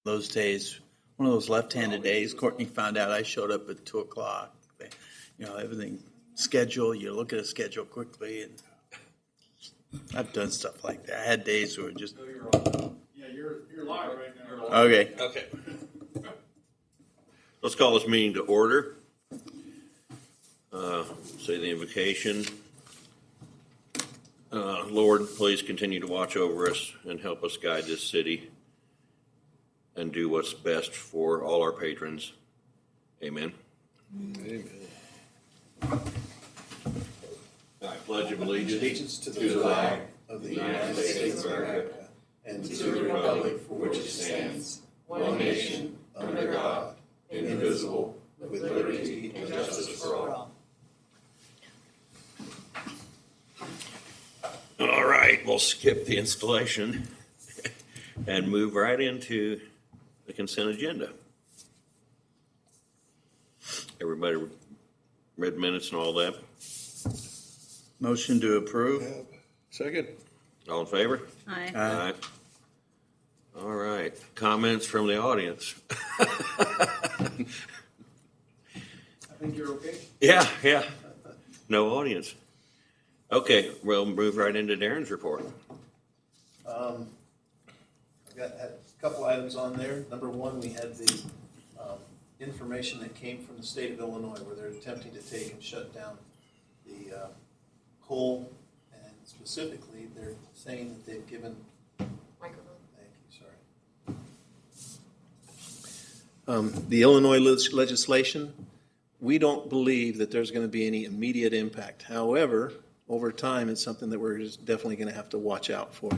those days, one of those left-handed days, Courtney found out I showed up at 2:00. Everything scheduled, you look at a schedule quickly, and I've done stuff like that. I had days where just. No, you're on. Yeah, you're live right now. Okay. Okay. Let's call this meeting to order. Say the invocation. Lord, please continue to watch over us and help us guide this city and do what's best for all our patrons. Amen. Amen. I pledge allegiance to the flag of the United States of America and to the republic for which it stands, one nation, under God, indivisible, with liberty and justice for all. All right, we'll skip the installation and move right into the consent agenda. Everybody read minutes and all that? Motion to approve. Second. All in favor? Aye. Aye. All right, comments from the audience? I think you're okay. Yeah. No audience. Okay, we'll move right into Darren's report. I've got a couple items on there. Number one, we had the information that came from the state of Illinois where they're attempting to take and shut down the coal, and specifically, they're saying that they've given. Microphone. Thank you, sorry. The Illinois legislation, we don't believe that there's going to be any immediate impact. However, over time, it's something that we're just definitely going to have to watch out for.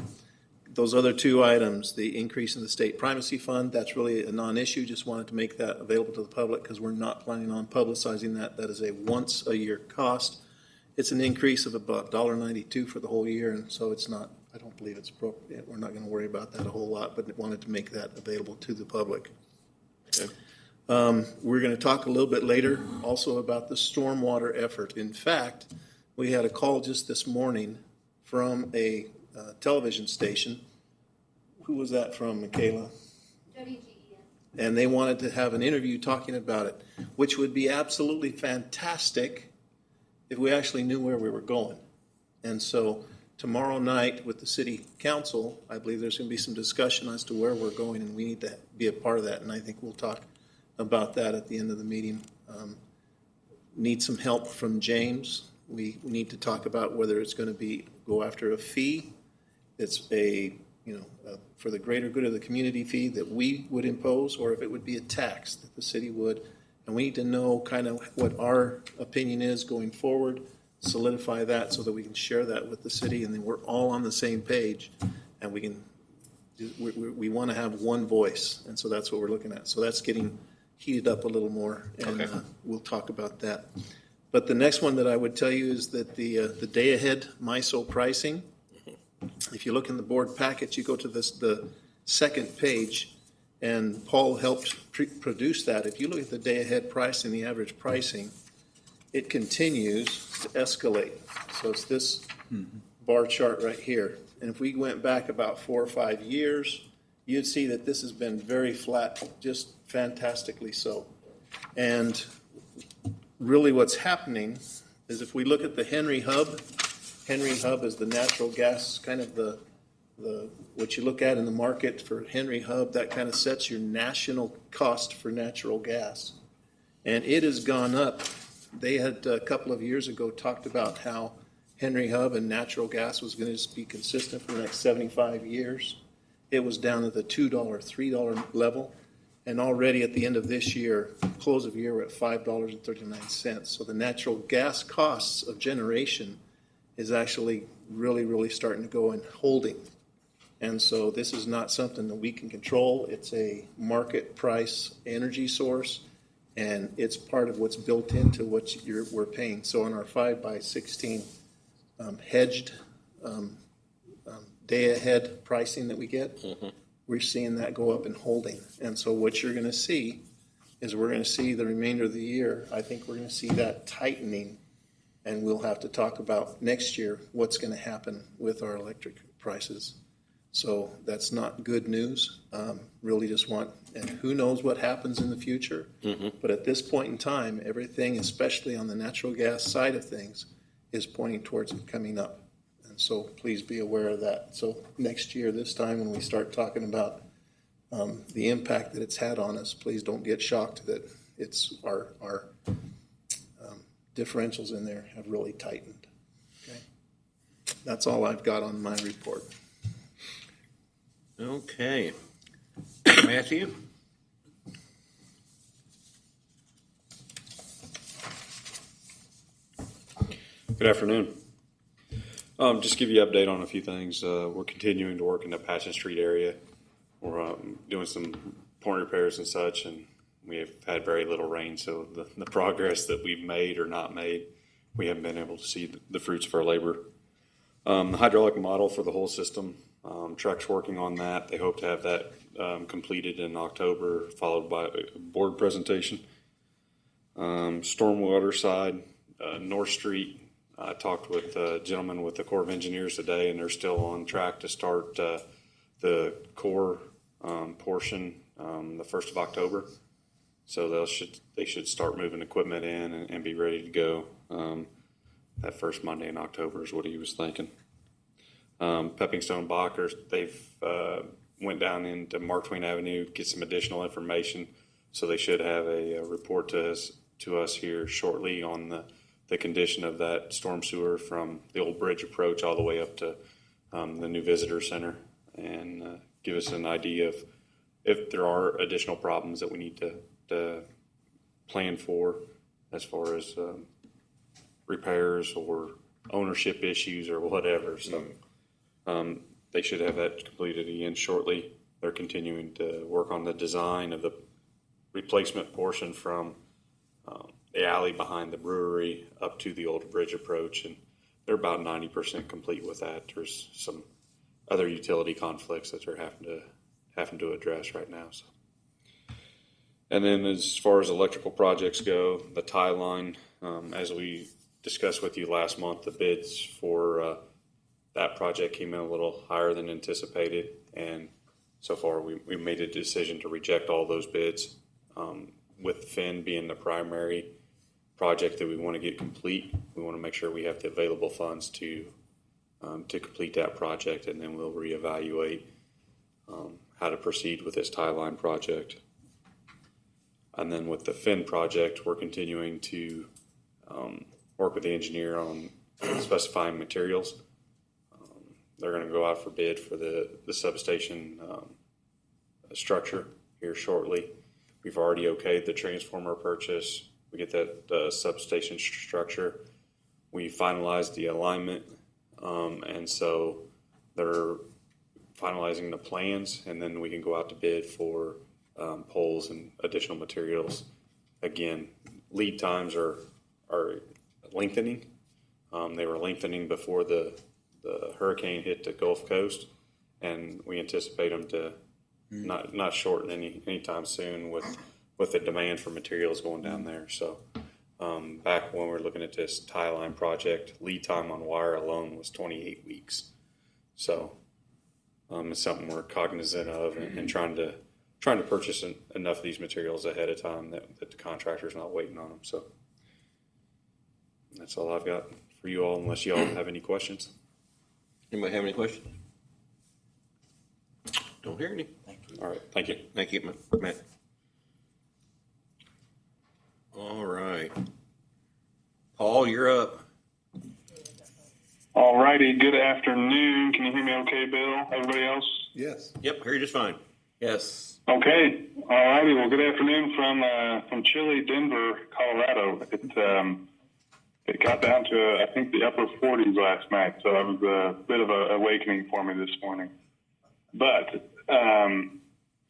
Those other two items, the increase in the state primacy fund, that's really a non-issue. Just wanted to make that available to the public because we're not planning on publicizing that. That is a once-a-year cost. It's an increase of about $1.92 for the whole year, and so it's not, I don't believe it's appropriate. We're not going to worry about that a whole lot, but wanted to make that available to the public. Okay. We're going to talk a little bit later also about the stormwater effort. In fact, we had a call just this morning from a television station. Who was that from, Michaela? WGEN. And they wanted to have an interview talking about it, which would be absolutely fantastic if we actually knew where we were going. And so tomorrow night with the city council, I believe there's going to be some discussion as to where we're going, and we need to be a part of that. And I think we'll talk about that at the end of the meeting. Need some help from James. We need to talk about whether it's going to go after a fee. It's for the greater good of the community fee that we would impose, or if it would be a tax that the city would. And we need to know kind of what our opinion is going forward, solidify that so that we can share that with the city, and then we're all on the same page, and we want to have one voice, and so that's what we're looking at. So that's getting heated up a little more, and Okay. We'll talk about that. But the next one that I would tell you is that the day-ahead MISO pricing, if you look in the board packet, you go to the second page, and Paul helped produce that. If you look at the day-ahead pricing, the average pricing, it continues to escalate. So it's this bar chart right here. And if we went back about 4 or 5 years, you'd see that this has been very flat, just fantastically so. And really what's happening is if we look at the Henry Hub is the natural gas, kind of the what you look at in the market for Henry Hub, that kind of sets your national cost for natural gas. And it has gone up. They had a couple of years ago talked about how Henry Hub and natural gas was going to just be consistent for the next 75 years. It was down at the $2, $3 level. And already at the end of this year, close of year, we're at $5.39. So the natural gas costs of generation is actually really, really starting to go and holding. And so this is not something that we can control. It's a market price energy source, and it's part of what's built into what we're paying. So on our 5x16 hedged day-ahead pricing that we get, we're seeing that go up and holding. And so what you're going to see is we're going to see the remainder of the year, I think we're going to see that tightening, and we'll have to talk about next year what's going to happen with our electric prices. So that's not good news. Really just want, and who knows what happens in the future. But at this point in time, everything, especially on the natural gas side of things, is pointing towards it coming up. And so please be aware of that. So next year, this time, when we start talking about the impact that it's had on us, please don't get shocked that it's our differentials in there have really tightened. Okay, that's all I've got on my report. Okay. Matthew? Good afternoon. Just give you an update on a few things. We're continuing to work in the Patchen Street area. We're doing some point repairs and such, and we have had very little rain, so the progress that we've made or not made, we haven't been able to see the fruits of our labor. The hydraulic model for the whole system, Truck's working on that. They hope to have that completed in October, followed by a board presentation. Stormwater side, North Street, I talked with a gentleman with the Corps of Engineers today, and they're still on track to start the core portion the 1st of October. So they should start moving equipment in and be ready to go. That first Monday in October is what he was thinking. Peppingstone Bockers, they've went down into Mark Twain Avenue, get some additional information. So they should have a report to us here shortly on the condition of that storm sewer from the old bridge approach all the way up to the new visitor center, and give us an idea of if there are additional problems that we need to plan for as far as repairs or ownership issues or whatever. So they should have that completed again shortly. They're continuing to work on the design of the replacement portion from the alley behind the brewery up to the old bridge approach, and they're about 90% complete with that. There's some other utility conflicts that they're having to address right now. So, and then as far as electrical projects go, the tie line, as we discussed with you last month, the bids for that project came in a little higher than anticipated, and so far we made a decision to reject all those bids, with Finn being the primary project that we want to get complete. We want to make sure we have the available funds to complete that project, and then we'll reevaluate how to proceed with this tie line project. And then with the Finn project, we're continuing to work with the engineer on specifying materials. They're going to go out for bid for the substation structure here shortly. We've already okayed the transformer purchase. We get that substation structure. We finalized the alignment, and so they're finalizing the plans, and then we can go out to bid for poles and additional materials. Again, lead times are lengthening. They were lengthening before the hurricane hit the Gulf Coast, and we anticipate them to not shorten anytime soon with the demand for materials going down there. So back when we were looking at this tie line project, lead time on wire alone was 28 weeks. So it's something we're cognizant of, and trying to purchase enough of these materials ahead of time that the contractor's not waiting on them. So that's all I've got for you all, unless you all have any questions. Anybody have any questions? Don't hear any. All right, thank you. Thank you, Matt. All right. Paul, you're up. All righty, good afternoon. Can you hear me okay, Bill? Everybody else? Yes. Yep, hear you just fine. Yes. Okay. All righty. Well, good afternoon from chilly Denver, Colorado. It got down to, I think, the upper 40s last night, so that was a bit of an awakening for me this morning. But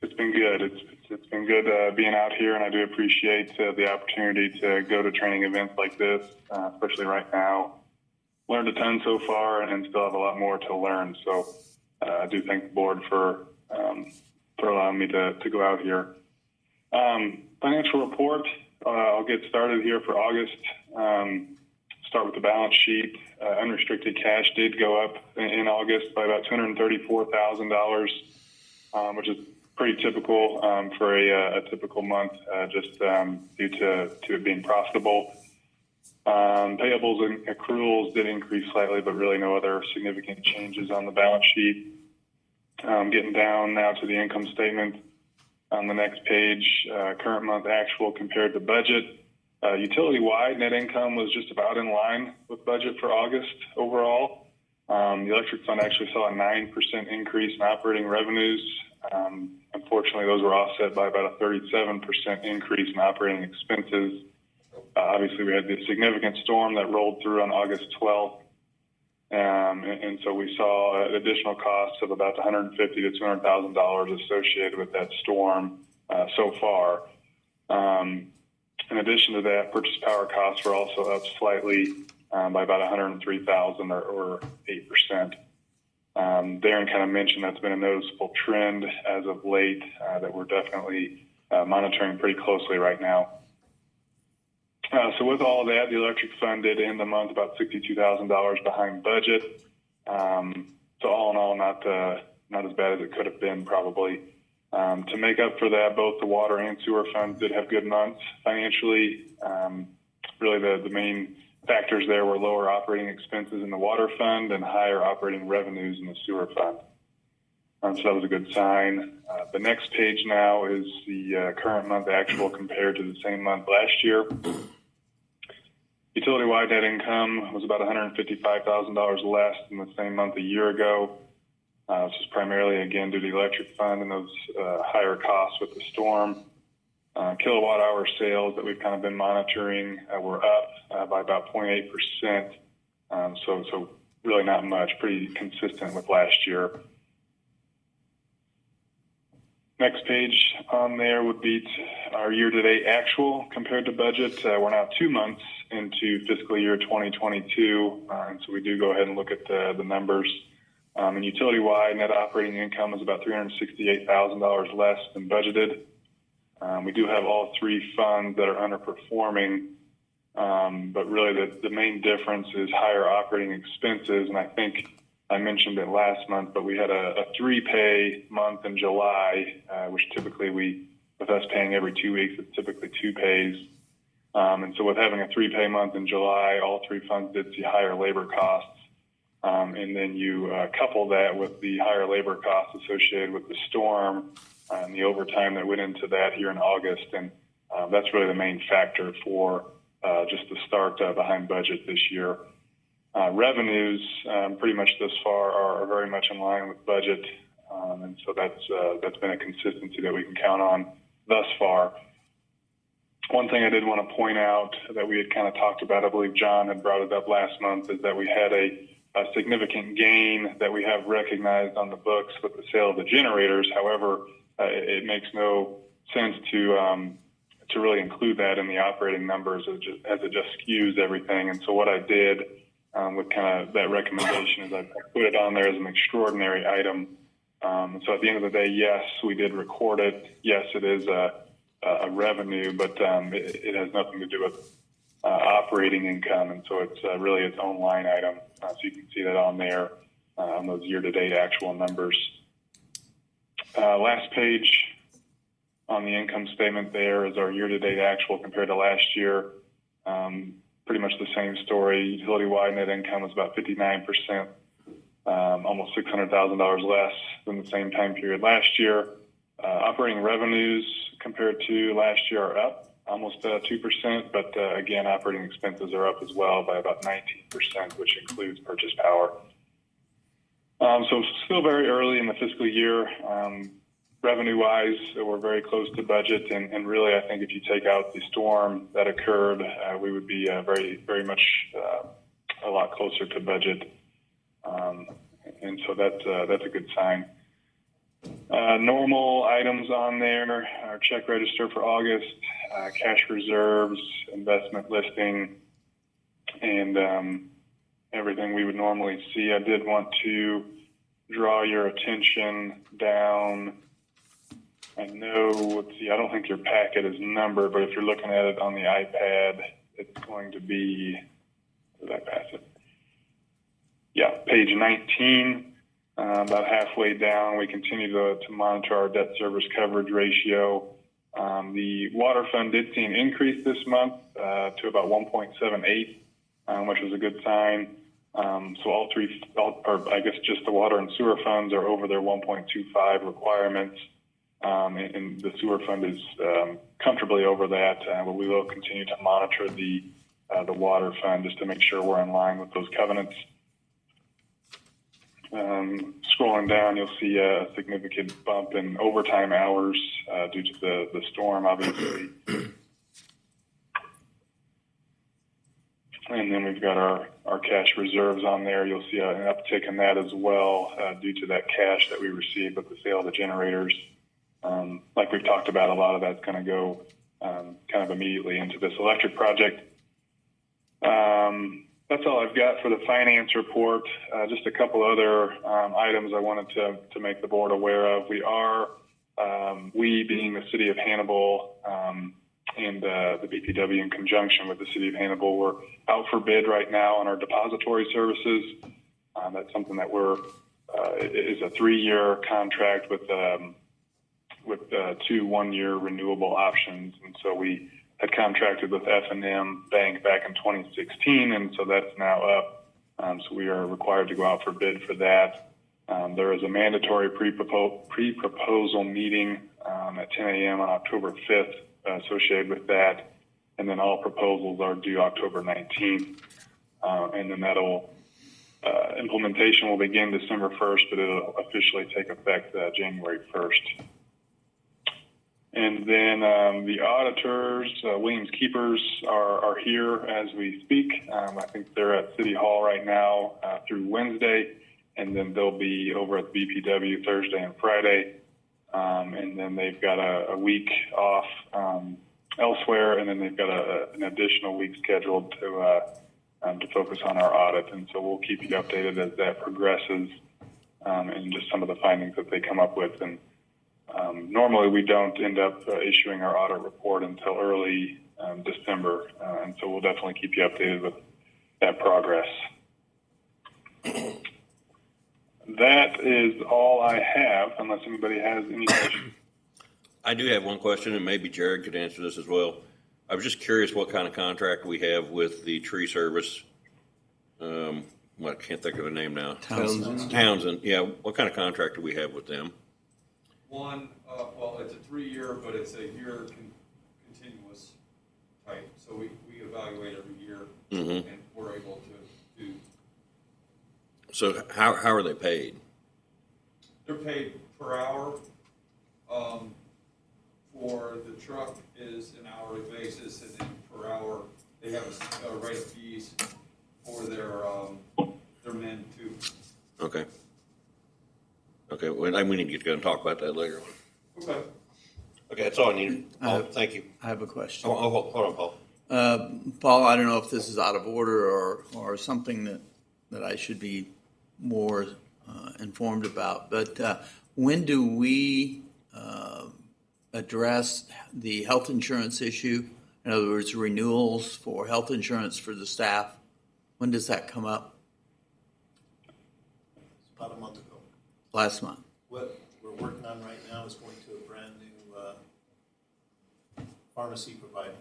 it's been good. It's been good being out here, and I do appreciate the opportunity to go to training events like this, especially right now. Learned a ton so far, and still have a lot more to learn. So I do thank the board for allowing me to go out here. Financial report. I'll get started here for August. Start with the balance sheet. Unrestricted cash did go up in August by about $234,000, which is pretty typical for a typical month, just due to it being profitable. Payables and accruals did increase slightly, but really no other significant changes on the balance sheet. Getting down now to the income statement on the next page, current month actual compared to budget. Utility-wide net income was just about in line with budget for August overall. The electric fund actually saw a 9% increase in operating revenues. Unfortunately, those were offset by about a 37% increase in operating expenses. Obviously, we had the significant storm that rolled through on August 12th. And so we saw additional costs of about $150,000 to $200,000 associated with that storm so far. In addition to that, purchase power costs were also up slightly by about $103,000 or 8%. Darren kind of mentioned that's been a noticeable trend as of late that we're definitely monitoring pretty closely right now. So with all of that, the electric fund did end the month about $62,000 behind budget. So all in all, not as bad as it could have been probably. To make up for that, both the water and sewer funds did have good months financially. Really the main factors there were lower operating expenses in the water fund and higher operating revenues in the sewer fund. So that was a good sign. The next page now is the current month actual compared to the same month last year. Utility-wide net income was about $155,000 less than the same month a year ago. This is primarily, again, due to the electric fund and those higher costs with the storm. Kilowatt hour sales that we've kind of been monitoring were up by about 0.8%. So really not much, pretty consistent with last year. Next page on there would be our year-to-date actual compared to budget. We're now 2 months into fiscal year 2022, and so we do go ahead and look at the numbers. And utility-wide, net operating income is about $368,000 less than budgeted. We do have all three funds that are underperforming, but really the main difference is higher operating expenses, and I think I mentioned it last month, but we had a 3-pay month in July, which typically with us paying every 2 weeks, it's typically 2 pays. And so with having a 3-pay month in July, all three funds did see higher labor costs. And then you couple that with the higher labor costs associated with the storm and the overtime that went into that here in August. And that's really the main factor for just the start behind budget this year. Revenues, pretty much thus far, are very much in line with budget, and so that's been a consistency that we can count on thus far. One thing I did want to point out that we had kind of talked about, I believe John had brought it up last month, is that we had a significant gain that we have recognized on the books with the sale of the generators. However, it makes no sense to really include that in the operating numbers as it just skews everything. And so what I did with kind of that recommendation is I put it on there as an extraordinary item. So at the end of the day, yes, we did record it. Yes, it is a revenue, but it has nothing to do with operating income. And so it's really its own line item. So you can see that on there on those year-to-date actual numbers. Last page on the income statement there is our year-to-date actual compared to last year. Pretty much the same story. Utility-wide net income was about 59%, almost $600,000 less than the same time period last year. Operating revenues compared to last year are up almost 2%, but again, operating expenses are up as well by about 19%, which includes purchase power. So still very early in the fiscal year. Revenue-wise, we're very close to budget, and really, I think if you take out the storm that occurred, we would be very, very much a lot closer to budget, and so that's a good sign. Normal items on there: our check register for August, cash reserves, investment listing, and everything we would normally see. I did want to draw your attention down. I know, let's see, I don't think your packet is numbered, but if you're looking at it on the iPad, it's going to be Did I pass it? Yeah, page 19, about halfway down, we continue to monitor our debt service coverage ratio. The water fund did see an increase this month to about 1.78, which was a good sign. So I guess just the water and sewer funds are over their 1.25 requirements, and the sewer fund is comfortably over that. But we will continue to monitor the water fund just to make sure we're in line with those covenants. Scrolling down, you'll see a significant bump in overtime hours due to the storm, obviously. And then we've got our cash reserves on there. You'll see an uptick in that as well due to that cash that we received with the sale of the generators. Like we've talked about, a lot of that's going to go kind of immediately into this electric project. That's all I've got for the finance report. Just a couple other items I wanted to make the board aware of. We being the city of Hannibal and the BPW in conjunction with the city of Hannibal, we're out for bid right now on our depository services. That's something that is a 3-year contract with 2 1-year renewable options. And so we had contracted with F&M Bank back in 2016, and so that's now up. So we are required to go out for bid for that. There is a mandatory pre-proposal meeting at 10 a.m. on October 5th associated with that, and then all proposals are due October 19th. And then implementation will begin December 1st, but it'll officially take effect January 1st. And then the auditors, Williams Keepers, are here as we speak. I think they're at City Hall right now through Wednesday, and then they'll be over at BPW Thursday and Friday. And then they've got a week off elsewhere, and then they've got an additional week scheduled to focus on our audit. And so we'll keep you updated as that progresses and just some of the findings that they come up with. And normally we don't end up issuing our audit report until early December, and so we'll definitely keep you updated with that progress. That is all I have, unless anybody has any questions. I do have one question, and maybe Jared could answer this as well. I was just curious what kind of contract we have with the tree service. I can't think of the name now. Townsend. Yeah, what kind of contract do we have with them? One, well, it's a 3-year, but it's a year continuous type. So we evaluate every year, and we're able to do. So how are they paid? They're paid per hour. For the truck is an hourly basis, and then per hour they have a rate of fees for their men too. Okay. Okay, well, we need to get together and talk about that later. Okay. Okay, that's all I needed. Thank you. I have a question. Hold on, Paul. Paul, I don't know if this is out of order or something that I should be more informed about, but when do we address the health insurance issue? In other words, renewals for health insurance for the staff. When does that come up? About a month ago. Last month. What we're working on right now is going to a brand new pharmacy provider.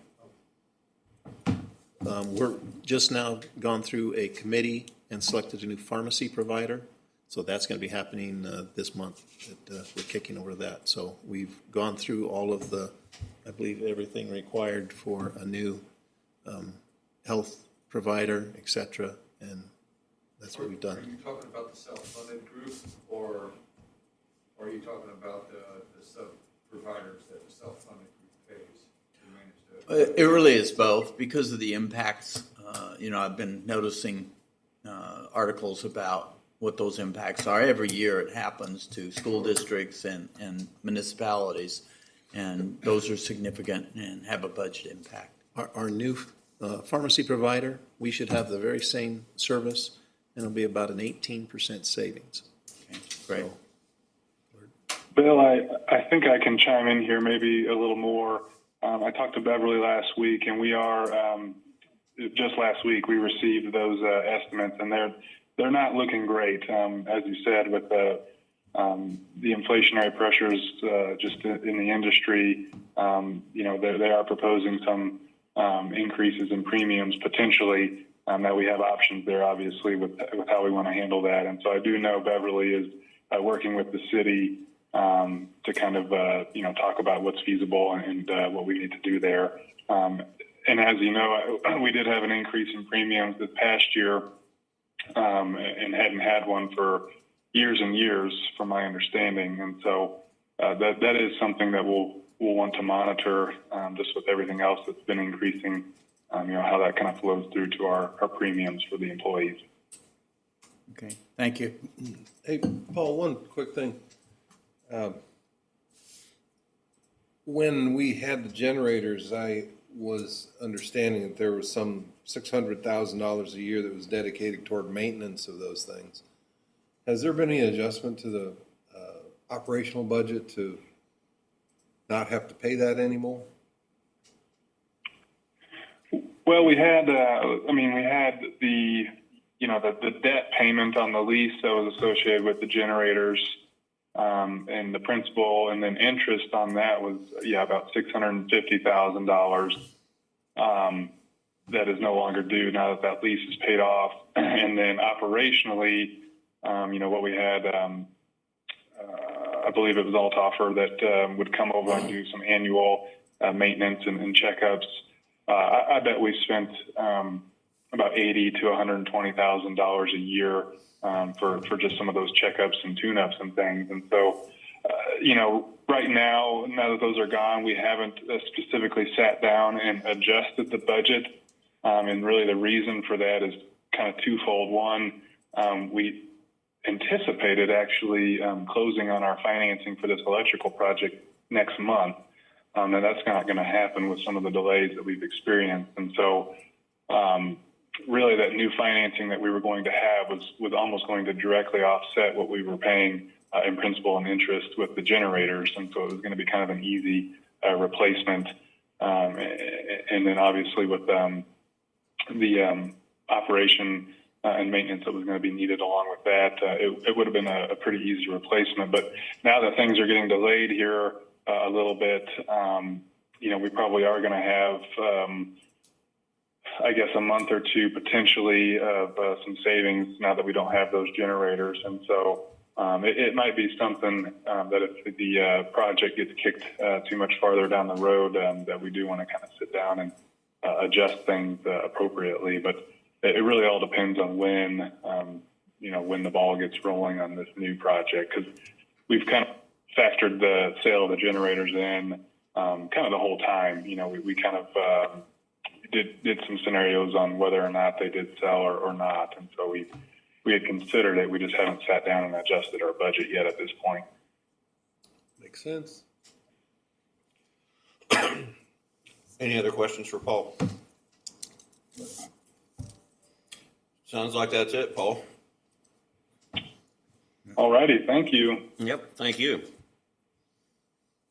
We're just now gone through a committee and selected a new pharmacy provider. So that's going to be happening this month. We're kicking over that. So we've gone through all of I believe, everything required for a new health provider, et cetera, and that's what we've done. Are you talking about the self-funded group, or are you talking about the sub-providers that the self-funded group pays to manage It really is both because of the impacts. I've been noticing articles about what those impacts are. Every year it happens to school districts and municipalities, and those are significant and have a budget impact. Our new pharmacy provider, we should have the very same service, and it'll be about an 18% savings. Okay, great. Bill, I think I can chime in here maybe a little more. I talked to Beverly last week, and we are just last week we received those estimates, and they're not looking great. As you said, with the inflationary pressures just in the industry, they are proposing some increases in premiums potentially. That we have options there, obviously, with how we want to handle that. And so I do know Beverly is working with the city to kind of talk about what's feasible and what we need to do there. And as you know, we did have an increase in premiums this past year, and hadn't had one for years and years, from my understanding. And so that is something that we'll want to monitor, just with everything else that's been increasing. How that kind of flows through to our premiums for the employees. Okay, thank you. Hey, Paul, one quick thing. When we had the generators, I was understanding that there was some $600,000 a year that was dedicated toward maintenance of those things. Has there been any adjustment to the operational budget to not have to pay that anymore? Well, we had the debt payment on the lease that was associated with the generators, and the principal, and then interest on that was about $650,000. That is no longer due now that lease is paid off. And then operationally, what we had, I believe it was Altoffer that would come over and do some annual maintenance and checkups. I bet we spent about $80,000 to $120,000 a year for just some of those checkups and tune-ups and things. And so, right now that those are gone, we haven't specifically sat down and adjusted the budget. And really the reason for that is kind of twofold. One, we anticipated actually closing on our financing for this electrical project next month. And that's not going to happen with some of the delays that we've experienced. And so really that new financing that we were going to have was almost going to directly offset what we were paying in principal and interest with the generators. And so it was going to be kind of an easy replacement. And then obviously with the operation and maintenance that was going to be needed along with that, it would have been a pretty easy replacement. But now that things are getting delayed here a little bit, we probably are going to have, I guess, a month or two potentially of some savings now that we don't have those generators. And so it might be something that if the project gets kicked too much farther down the road, that we do want to kind of sit down and adjust things appropriately. But it really all depends on when the ball gets rolling on this new project, because we've kind of factored the sale of the generators in kind of the whole time. We kind of did some scenarios on whether or not they did sell or not. And so we had considered it. We just haven't sat down and adjusted our budget yet at this point. Makes sense. Any other questions for Paul? Sounds like that's it, Paul. All righty. Thank you. Yep, thank you.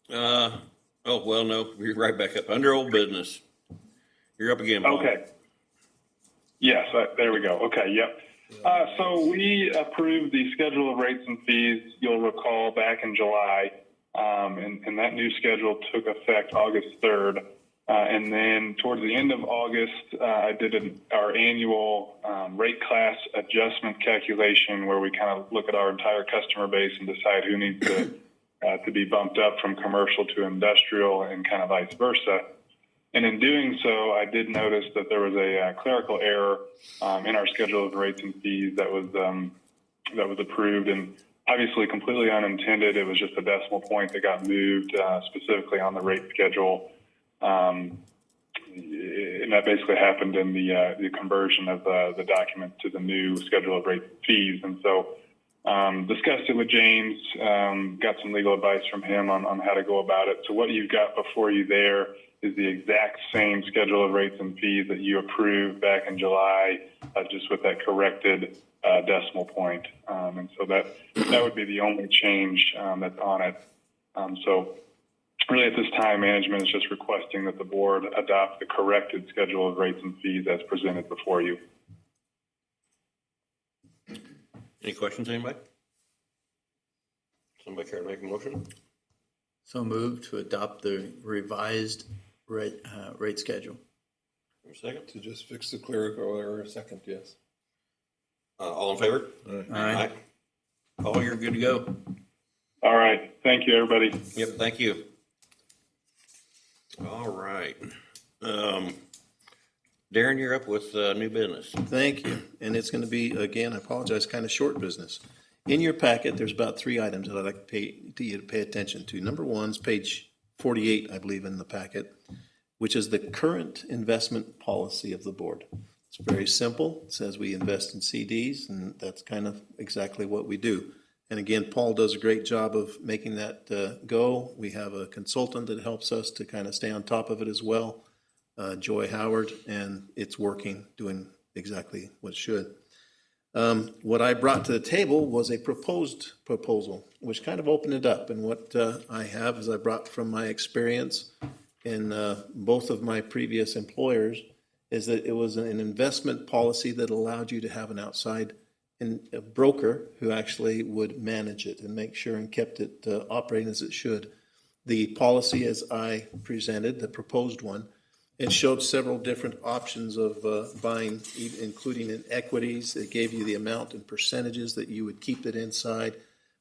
No, we're right back up. Under old business. You're up again, Paul. Okay. Yes, there we go. Okay, yep. So we approved the schedule of rates and fees, you'll recall, back in July, and that new schedule took effect August 3rd. And then towards the end of August, I did our annual rate class adjustment calculation, where we kind of look at our entire customer base and decide who needs to be bumped up from commercial to industrial and kind of vice versa. And in doing so, I did notice that there was a clerical error in our schedule of rates and fees that was approved, and obviously completely unintended. It was just a decimal point that got moved specifically on the rate schedule. And that basically happened in the conversion of the document to the new schedule of rates and fees. And so discussed it with James, got some legal advice from him on how to go about it. So what you've got before you there is the exact same schedule of rates and fees that you approved back in July, just with that corrected decimal point. And so that would be the only change that's on it. So really at this time, management is just requesting that the board adopt the corrected schedule of rates and fees as presented before you. Any questions, anybody? Somebody care to make a motion? So moved to adopt the revised rate schedule. For a second. To just fix the clerical error, second, yes. All in favor? Aye. Paul, you're good to go. All right. Thank you, everybody. Yep, thank you. All right. Darren, you're up with new business. Thank you. And it's going to be, again, I apologize, kind of short business. In your packet, there's about 3 items that I'd like you to pay attention to. Number one is page 48, I believe, in the packet, which is the current investment policy of the board. It's very simple. It says we invest in CDs, and that's kind of exactly what we do. And again, Paul does a great job of making that go. We have a consultant that helps us to kind of stay on top of it as well, Joy Howard, and it's working, doing exactly what it should. What I brought to the table was a proposed proposal, which kind of opened it up. And what I have is I brought from my experience in both of my previous employers is that it was an investment policy that allowed you to have an outside a broker who actually would manage it and make sure and kept it operating as it should. The policy as I presented, the proposed one, it showed several different options of buying, including in equities. It gave you the amount and percentages that you would keep it inside.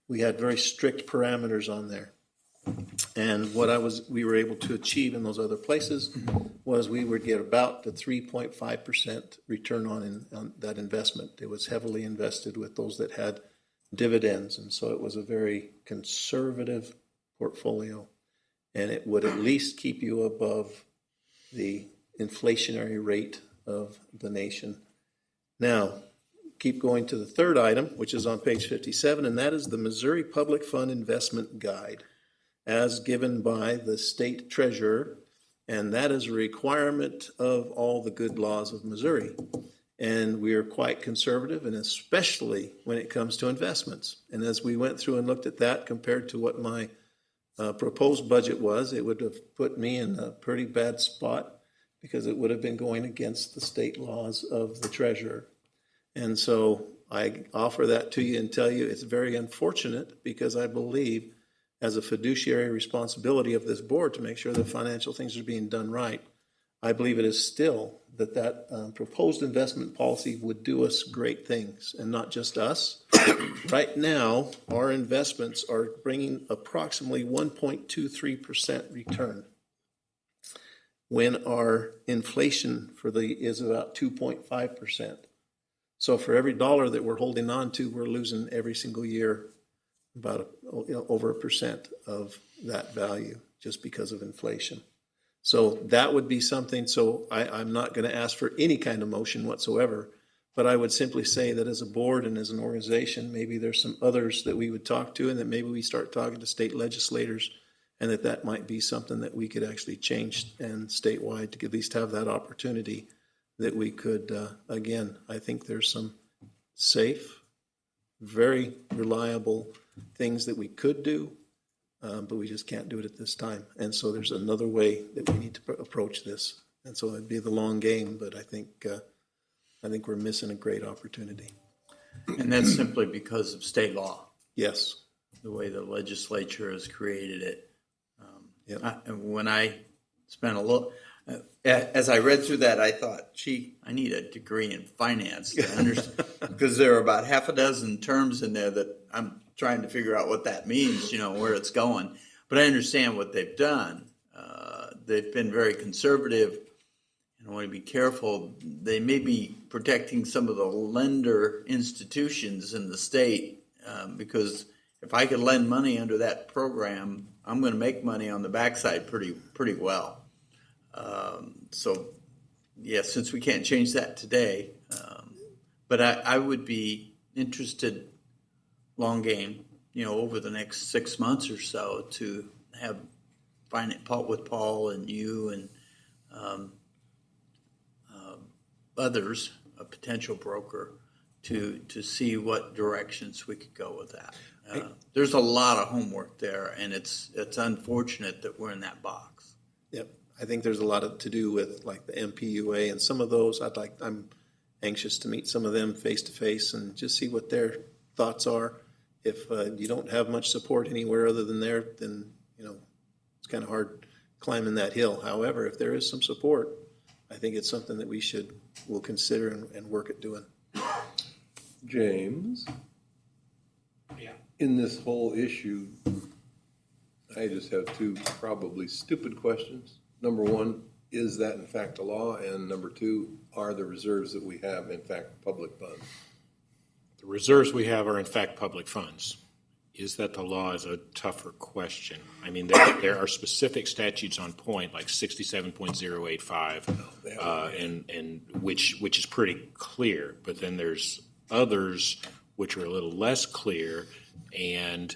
We had very strict parameters on there. And what we were able to achieve in those other places was we would get about the 3.5% return on that investment. It was heavily invested with those that had dividends, and so it was a very conservative portfolio, and it would at least keep you above the inflationary rate of the nation. Now, keep going to the third item, which is on page 57, and that is the Missouri Public Fund Investment Guide, as given by the state treasurer, and that is a requirement of all the good laws of Missouri. And we are quite conservative, and especially when it comes to investments. And as we went through and looked at that compared to what my proposed budget was, it would have put me in a pretty bad spot because it would have been going against the state laws of the treasurer. And so I offer that to you and tell you it's very unfortunate because I believe as a fiduciary responsibility of this board to make sure that financial things are being done right. I believe it is still that proposed investment policy would do us great things, and not just us. Right now, our investments are bringing approximately 1.23% return, when our inflation is about 2.5%. So for every dollar that we're holding on to, we're losing every single year about over 1% of that value just because of inflation. So that would be something. So I'm not going to ask for any kind of motion whatsoever, but I would simply say that as a board and as an organization, maybe there's some others that we would talk to, and that maybe we start talking to state legislators, and that might be something that we could actually change and statewide to at least have that opportunity that we could, again, I think there's some safe, very reliable things that we could do, but we just can't do it at this time. And so there's another way that we need to approach this. And so it'd be the long game, but I think we're missing a great opportunity. And that's simply because of state law, Yes. the way the legislature has created it. Yep. When I spent a little, as I read through that, I thought, gee, I need a degree in finance to understand, because there are about half a dozen terms in there that I'm trying to figure out what that means, where it's going. But I understand what they've done. They've been very conservative, and I want to be careful. They may be protecting some of the lender institutions in the state, because if I could lend money under that program, I'm going to make money on the backside pretty well. So, yes, since we can't change that today, but I would be interested, long game, over the next 6 months or so, to have with Paul and you and others, a potential broker, to see what directions we could go with that. There's a lot of homework there, and it's unfortunate that we're in that box. Yep, I think there's a lot to do with like the MPUA and some of those. I'm anxious to meet some of them face to face and just see what their thoughts are. If you don't have much support anywhere other than there, then it's kind of hard climbing that hill. However, if there is some support, I think it's something that we'll consider and work at doing. James? Yeah. In this whole issue, I just have two probably stupid questions. Number one, is that in fact a law? And number two, are the reserves that we have in fact public funds? The reserves we have are in fact public funds. Is that the law is a tougher question. I mean, there are specific statutes on point, like 67.085, and which is pretty clear. But then there's others which are a little less clear, and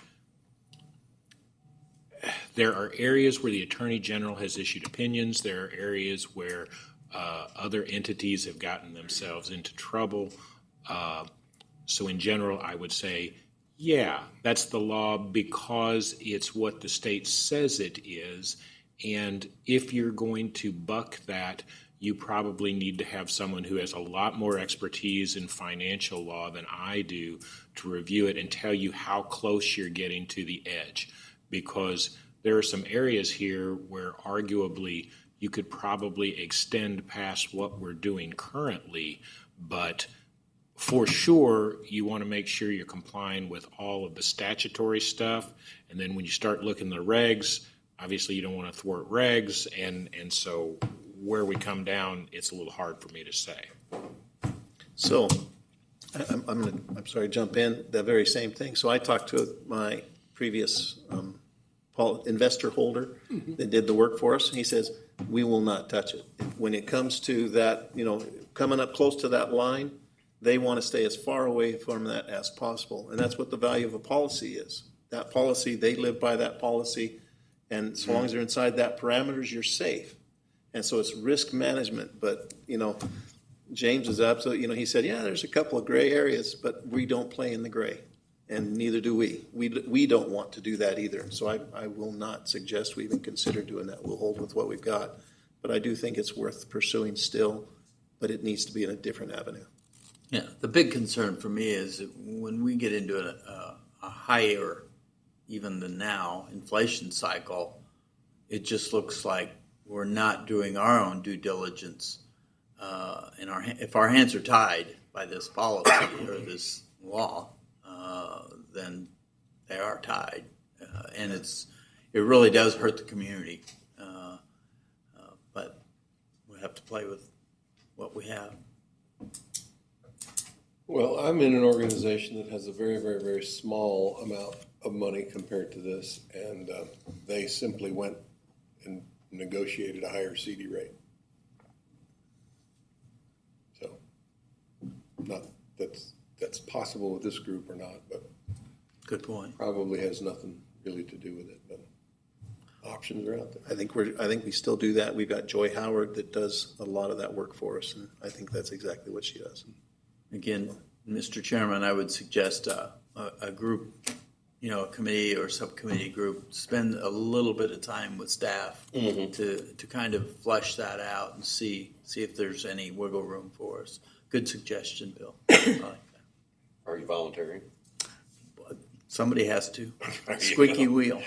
there are areas where the Attorney General has issued opinions. There are areas where other entities have gotten themselves into trouble. So in general, I would say, yeah, that's the law because it's what the state says it is. And if you're going to buck that, you probably need to have someone who has a lot more expertise in financial law than I do to review it and tell you how close you're getting to the edge. Because there are some areas here where arguably you could probably extend past what we're doing currently, but for sure, you want to make sure you're complying with all of the statutory stuff. And then when you start looking at the regs, obviously you don't want to thwart regs. And so where we come down, it's a little hard for me to say. So I'm sorry, jump in, the very same thing. So I talked to my previous investor holder that did the work for us. And he says, we will not touch it. When it comes to that, coming up close to that line, they want to stay as far away from that as possible. And that's what the value of a policy is. That policy, they live by that policy. And so long as they're inside that parameters, you're safe. And so it's risk management. But, James is absolutely, he said, yeah, there's a couple of gray areas, but we don't play in the gray. And neither do we. We don't want to do that either. So I will not suggest we even consider doing that. We'll hold with what we've got. But I do think it's worth pursuing still, but it needs to be in a different avenue. Yeah, the big concern for me is that when we get into a higher, even than now, inflation cycle, it just looks like we're not doing our own due diligence. If our hands are tied by this policy or this law, then they are tied, and it really does hurt the community. But we have to play with what we have. Well, I'm in an organization that has a very, very, very small amount of money compared to this, and they simply went and negotiated a higher CD rate. So, not that's possible with this group or not, but Good point. probably has nothing really to do with it. But options are out there. I think we still do that. We've got Joy Howard that does a lot of that work for us, and I think that's exactly what she does. Again, Mr. Chairman, I would suggest a group, a committee or subcommittee group, spend a little bit of time with staff to kind of flesh that out and see if there's any wiggle room for us. Good suggestion, Bill. I like that. Are you volunteering? Somebody has to. Squeaky wheel.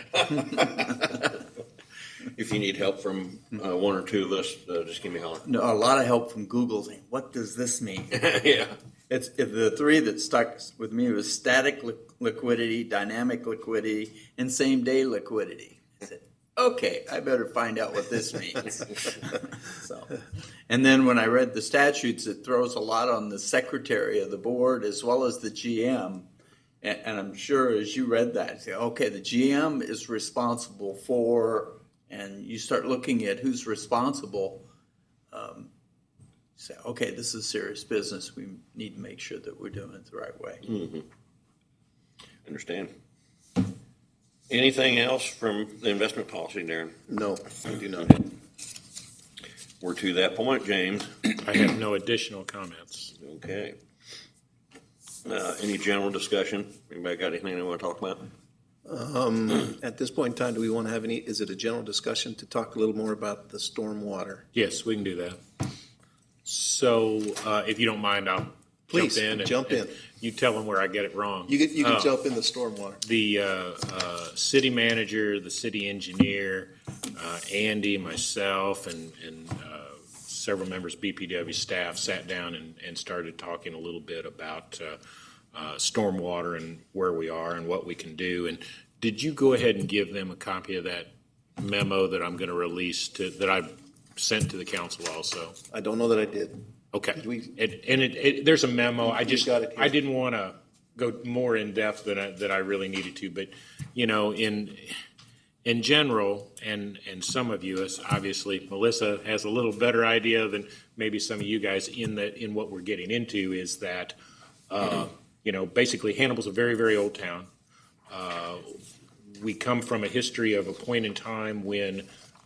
If you need help from one or two of us, just give me a holler. No, a lot of help from Google saying, what does this mean? Yeah. It's the three that stuck with me was static liquidity, dynamic liquidity, and same-day liquidity. I said, okay, I better find out what this means. And then when I read the statutes, it throws a lot on the secretary of the board as well as the GM. And I'm sure as you read that, you say, okay, the GM is responsible for, and you start looking at who's responsible. Say, okay, this is serious business. We need to make sure that we're doing it the right way. Mm-hmm. Understand. Anything else from the investment policy, Darren? No, I do not. We're to that point, James. I have no additional comments. Okay. Any general discussion? Anybody got anything they want to talk about? At this point in time, do we want to have any, is it a general discussion to talk a little more about the stormwater? Yes, we can do that. So, if you don't mind, I'll Please, jump in. And, jump in. and you tell them where I get it wrong. You can jump in the stormwater. The city manager, the city engineer, Andy, myself, and several members of BPW staff sat down and started talking a little bit about stormwater and where we are and what we can do. And did you go ahead and give them a copy of that memo that I'm going to release that I sent to the council also? I don't know that I did. Okay. Did we- There's a memo. I got it here. I didn't want to go more in depth than I really needed to, but you know, in general, and some of you, obviously Melissa has a little better idea than maybe some of you guys in what we're getting into, is that you know, basically Hannibal's a very, very old town. We come from a history of a point in time when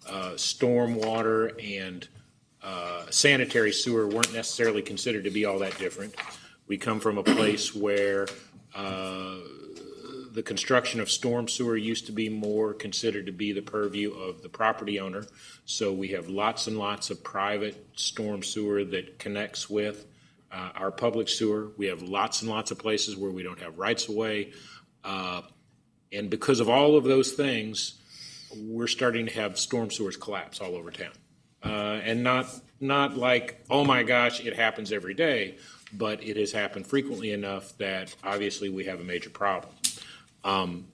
stormwater and sanitary sewer weren't necessarily considered to be all that different. We come from a place where the construction of storm sewer used to be more considered to be the purview of the property owner. So we have lots and lots of private storm sewer that connects with our public sewer. We have lots and lots of places where we don't have rights of way. And because of all of those things, we're starting to have storm sewers collapse all over town. And not like, oh my gosh, it happens every day, but it has happened frequently enough that obviously we have a major problem.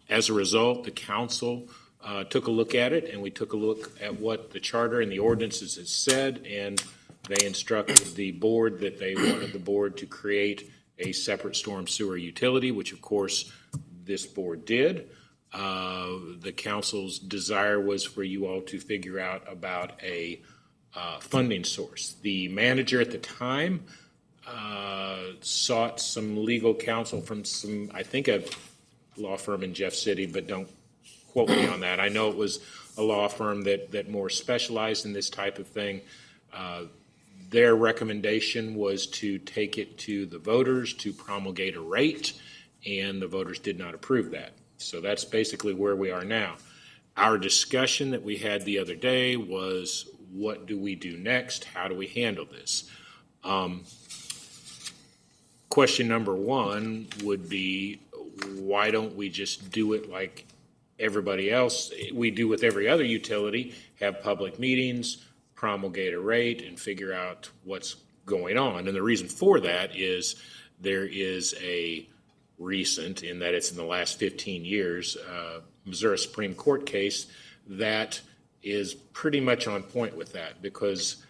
As a result, the council took a look at it, and we took a look at what the charter and the ordinances has said, and they instructed the board that they wanted the board to create a separate storm sewer utility, which of course this board did. The council's desire was for you all to figure out about a funding source. The manager at the time sought some legal counsel from I think a law firm in Jeff City, but don't quote me on that. I know it was a law firm that more specialized in this type of thing. Their recommendation was to take it to the voters to promulgate a rate, and the voters did not approve that. So that's basically where we are now. Our discussion that we had the other day was, what do we do next? How do we handle this? Question number one would be, why don't we just do it like everybody else we do with every other utility, have public meetings, promulgate a rate, and figure out what's going on? And the reason for that is there is a recent, in that it's in the last 15 years, Missouri Supreme Court case that is pretty much on point with that, because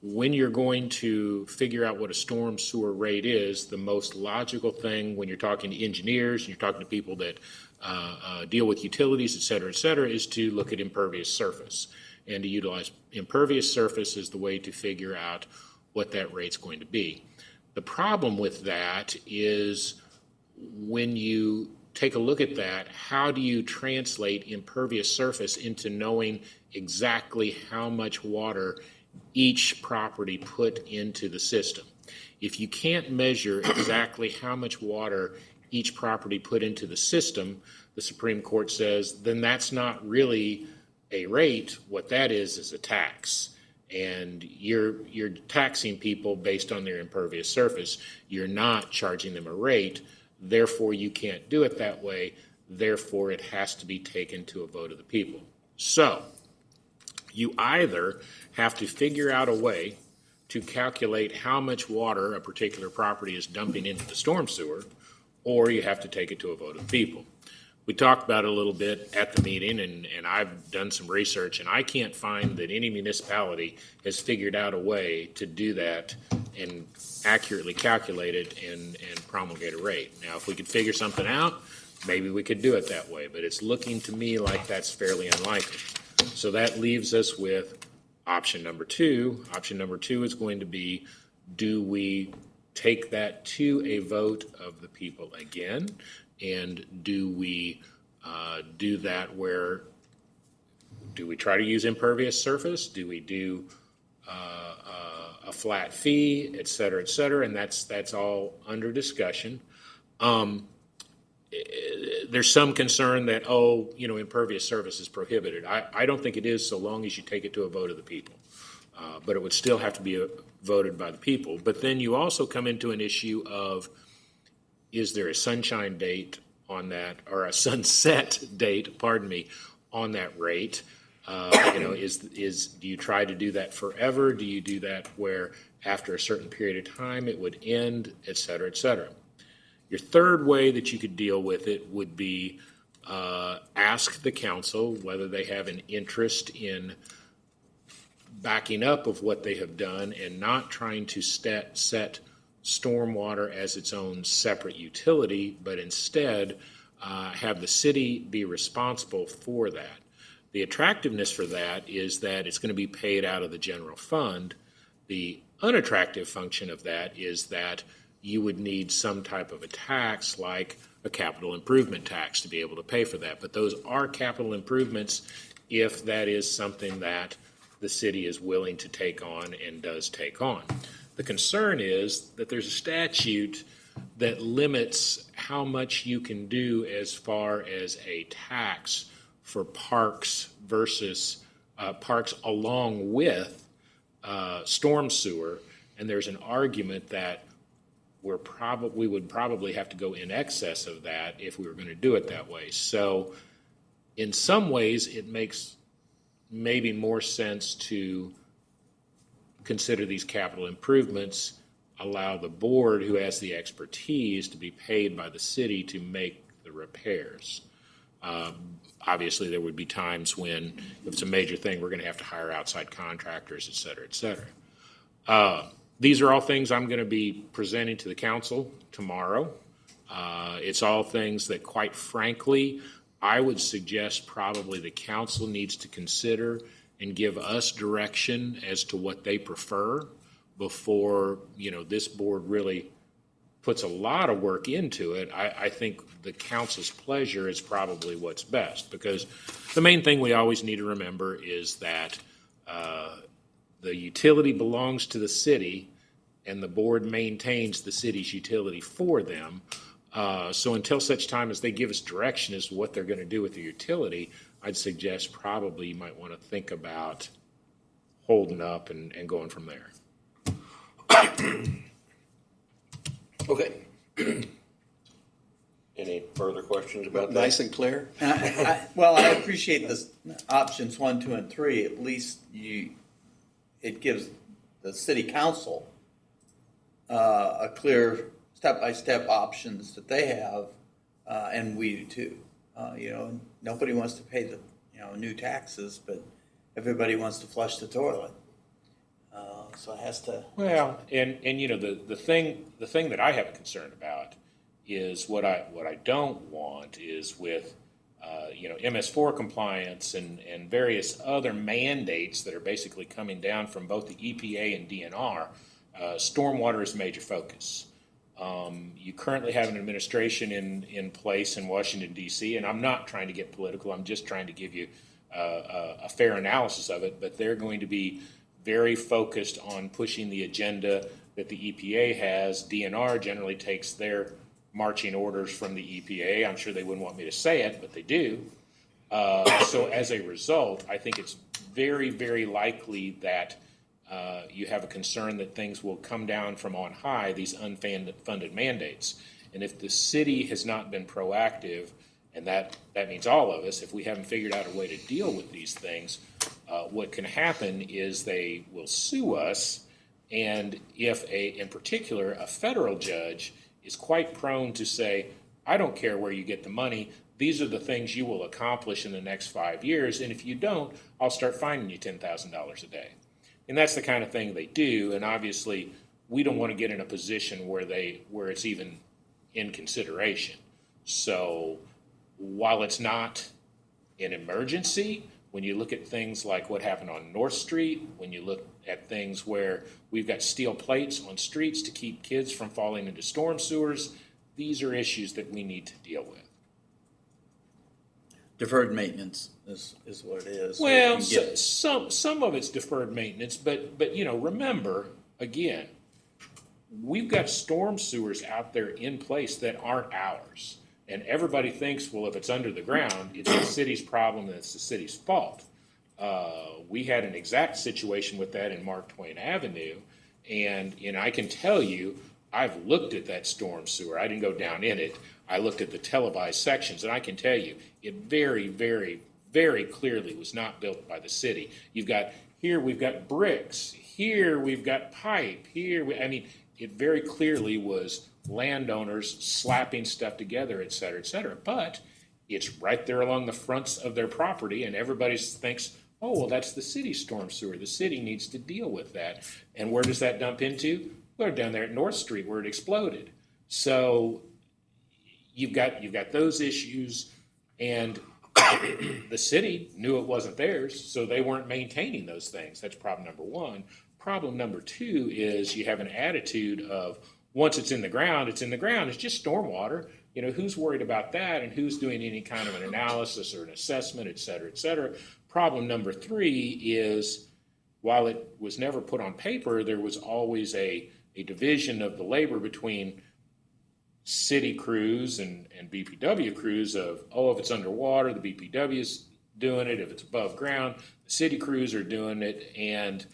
when you're going to figure out what a storm sewer rate is, the most logical thing when you're talking to engineers, and you're talking to people that deal with utilities, et cetera, is to look at impervious surface. And to utilize impervious surface is the way to figure out what that rate's going to be. The problem with that is when you take a look at that, how do you translate impervious surface into knowing exactly how much water each property put into the system? If you can't measure exactly how much water each property put into the system, the Supreme Court says, then that's not really a rate. What that is a tax. And you're taxing people based on their impervious surface. You're not charging them a rate. Therefore, you can't do it that way. Therefore, it has to be taken to a vote of the people. So you either have to figure out a way to calculate how much water a particular property is dumping into the storm sewer, or you have to take it to a vote of the people. We talked about it a little bit at the meeting, and I've done some research, and I can't find that any municipality has figured out a way to do that and accurately calculate it and promulgate a rate. Now, if we could figure something out, maybe we could do it that way, but it's looking to me like that's fairly unlikely. So that leaves us with option number two. Option number two is going to be, do we take that to a vote of the people again? And do we do that where, do we try to use impervious surface? Do we do a flat fee, et cetera, and that's all under discussion. There's some concern that, impervious surface is prohibited. I don't think it is, so long as you take it to a vote of the people. But it would still have to be voted by the people. But then you also come into an issue of, is there a sunshine date on that, or a sunset date, pardon me, on that rate? Do you try to do that forever? Do you do that where after a certain period of time it would end, et cetera, et cetera? Your third way that you could deal with it would be ask the council whether they have an interest in backing up of what they have done and not trying to set stormwater as its own separate utility, but instead have the city be responsible for that. The attractiveness for that is that it's going to be paid out of the general fund. The unattractive function of that is that you would need some type of a tax, like a capital improvement tax, to be able to pay for that. But those are capital improvements if that is something that the city is willing to take on and does take on. The concern is that there's a statute that limits how much you can do as far as a tax for parks versus parks along with storm sewer. And there's an argument that we would probably have to go in excess of that if we were going to do it that way. So in some ways, it makes maybe more sense to consider these capital improvements, allow the board who has the expertise to be paid by the city to make the repairs. Obviously, there would be times when, if it's a major thing, we're going to have to hire outside contractors, et cetera, et cetera. These are all things I'm going to be presenting to the council tomorrow. It's all things that, quite frankly, I would suggest probably the council needs to consider and give us direction as to what they prefer before, this board really puts a lot of work into it. I think the council's pleasure is probably what's best, because the main thing we always need to remember is that the utility belongs to the city and the board maintains the city's utility for them. So until such time as they give us direction as to what they're going to do with the utility, I'd suggest probably you might want to think about holding up and going from there. Okay. Any further questions about that? Nice and clear. I appreciate this options 1, 2, and 3. At least it gives the city council a clear step-by-step options that they have, and we do too. Nobody wants to pay the new taxes, but everybody wants to flush the toilet. So it has to. Well, and the thing that I have a concern about is what I don't want is with MS4 compliance and various other mandates that are basically coming down from both the EPA and DNR. Stormwater is a major focus. You currently have an administration in place in Washington, D.C., and I'm not trying to get political. I'm just trying to give you a fair analysis of it. But they're going to be very focused on pushing the agenda that the EPA has. DNR generally takes their marching orders from the EPA. I'm sure they wouldn't want me to say it, but they do. So as a result, I think it's very, very likely that you have a concern that things will come down from on high, these unfunded mandates. And if the city has not been proactive, and that means all of us, if we haven't figured out a way to deal with these things, what can happen is they will sue us. And if in particular, a federal judge is quite prone to say, I don't care where you get the money, these are the things you will accomplish in the next 5 years, and if you don't, I'll start fining you $10,000 a day. And that's the kind of thing they do, and obviously, we don't want to get in a position where it's even in consideration. So while it's not an emergency, when you look at things like what happened on North Street, when you look at things where we've got steel plates on streets to keep kids from falling into storm sewers, these are issues that we need to deal with. Deferred maintenance is what it is. Well, some of it's deferred maintenance, but remember, again, we've got storm sewers out there in place that aren't ours. And everybody thinks, well, if it's under the ground, it's the city's problem and it's the city's fault. We had an exact situation with that in Mark Twain Avenue. And I can tell you, I've looked at that storm sewer. I didn't go down in it. I looked at the televised sections, and I can tell you, it very, very, very clearly was not built by the city. We've got bricks. Here we've got pipe. It very clearly was landowners slapping stuff together, et cetera, et cetera. But it's right there along the fronts of their property, and everybody thinks, oh, well, that's the city's storm sewer. The city needs to deal with that. And where does that dump into? Well, down there at North Street where it exploded. So you've got those issues, and the city knew it wasn't theirs, so they weren't maintaining those things. That's problem number one. Problem number two is you have an attitude of once it's in the ground, it's in the ground. It's just stormwater. Who's worried about that, and who's doing any kind of an analysis or an assessment, et cetera, et cetera. Problem number three is while it was never put on paper, there was always a division of the labor between city crews and BPW crews of, if it's underwater, the BPW is doing it. If it's above ground, the city crews are doing it, and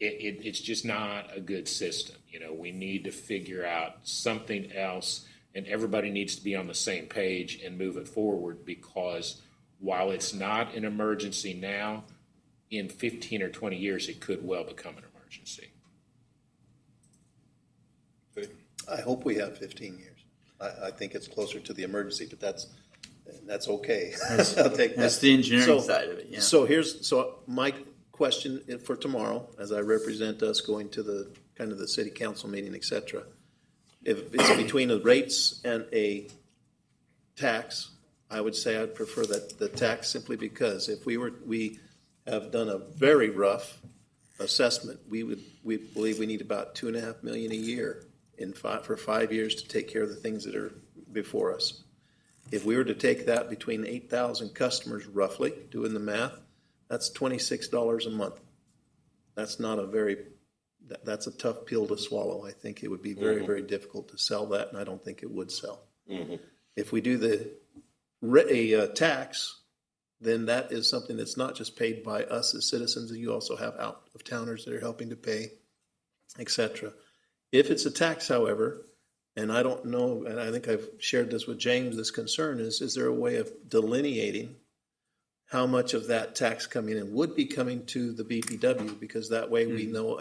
it's just not a good system. We need to figure out something else, and everybody needs to be on the same page and move it forward, because while it's not an emergency now, in 15 or 20 years, it could well become an emergency. I hope we have 15 years. I think it's closer to the emergency, but that's okay. I'll take that. That's the engineering side of it, yeah. So my question for tomorrow, as I represent us going to the kind of the city council meeting, et cetera, if it's between the rates and a tax, I would say I'd prefer that the tax, simply because if we have done a very rough assessment, we believe we need about $2.5 million a year for 5 years to take care of the things that are before us. If we were to take that between 8,000 customers, roughly, doing the math, that's $26 a month. That's not that's a tough pill to swallow. I think it would be very, very difficult to sell that, and I don't think it would sell. If we do a tax, then that is something that's not just paid by us as citizens. You also have out-of-towners that are helping to pay, et cetera. If it's a tax, however, and I don't know, and I think I've shared this with James, this concern is there a way of delineating how much of that tax coming in would be coming to the BPW? Because that way we know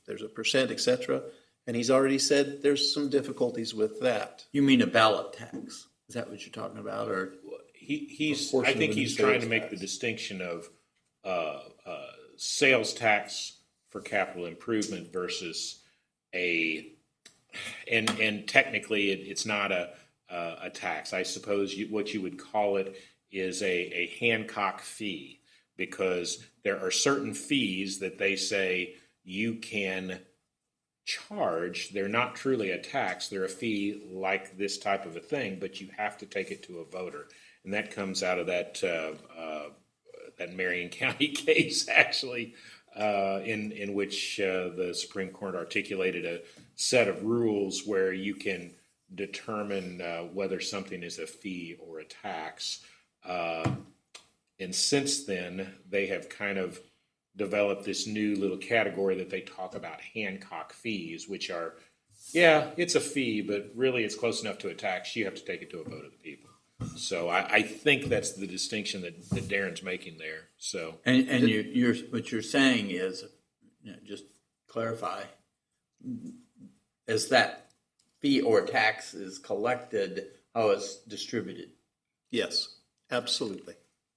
there's a percent, et cetera. And he's already said there's some difficulties with that. You mean a ballot tax? Is that what you're talking about, or? I think he's trying to make the distinction of sales tax for capital improvement versus and technically it's not a tax. I suppose what you would call it is a Hancock fee, because there are certain fees that they say you can charge. They're not truly a tax. They're a fee like this type of a thing, but you have to take it to a voter. And that comes out of that Marion County case, actually, in which the Supreme Court articulated a set of rules where you can determine whether something is a fee or a tax. And since then, they have kind of developed this new little category that they talk about, Hancock fees, which are, it's a fee, but really it's close enough to a tax. You have to take it to a vote of the people. So I think that's the distinction that Darren's making there. So And what you're saying is, just clarify, as that fee or tax is collected, how it's distributed. Yes, absolutely.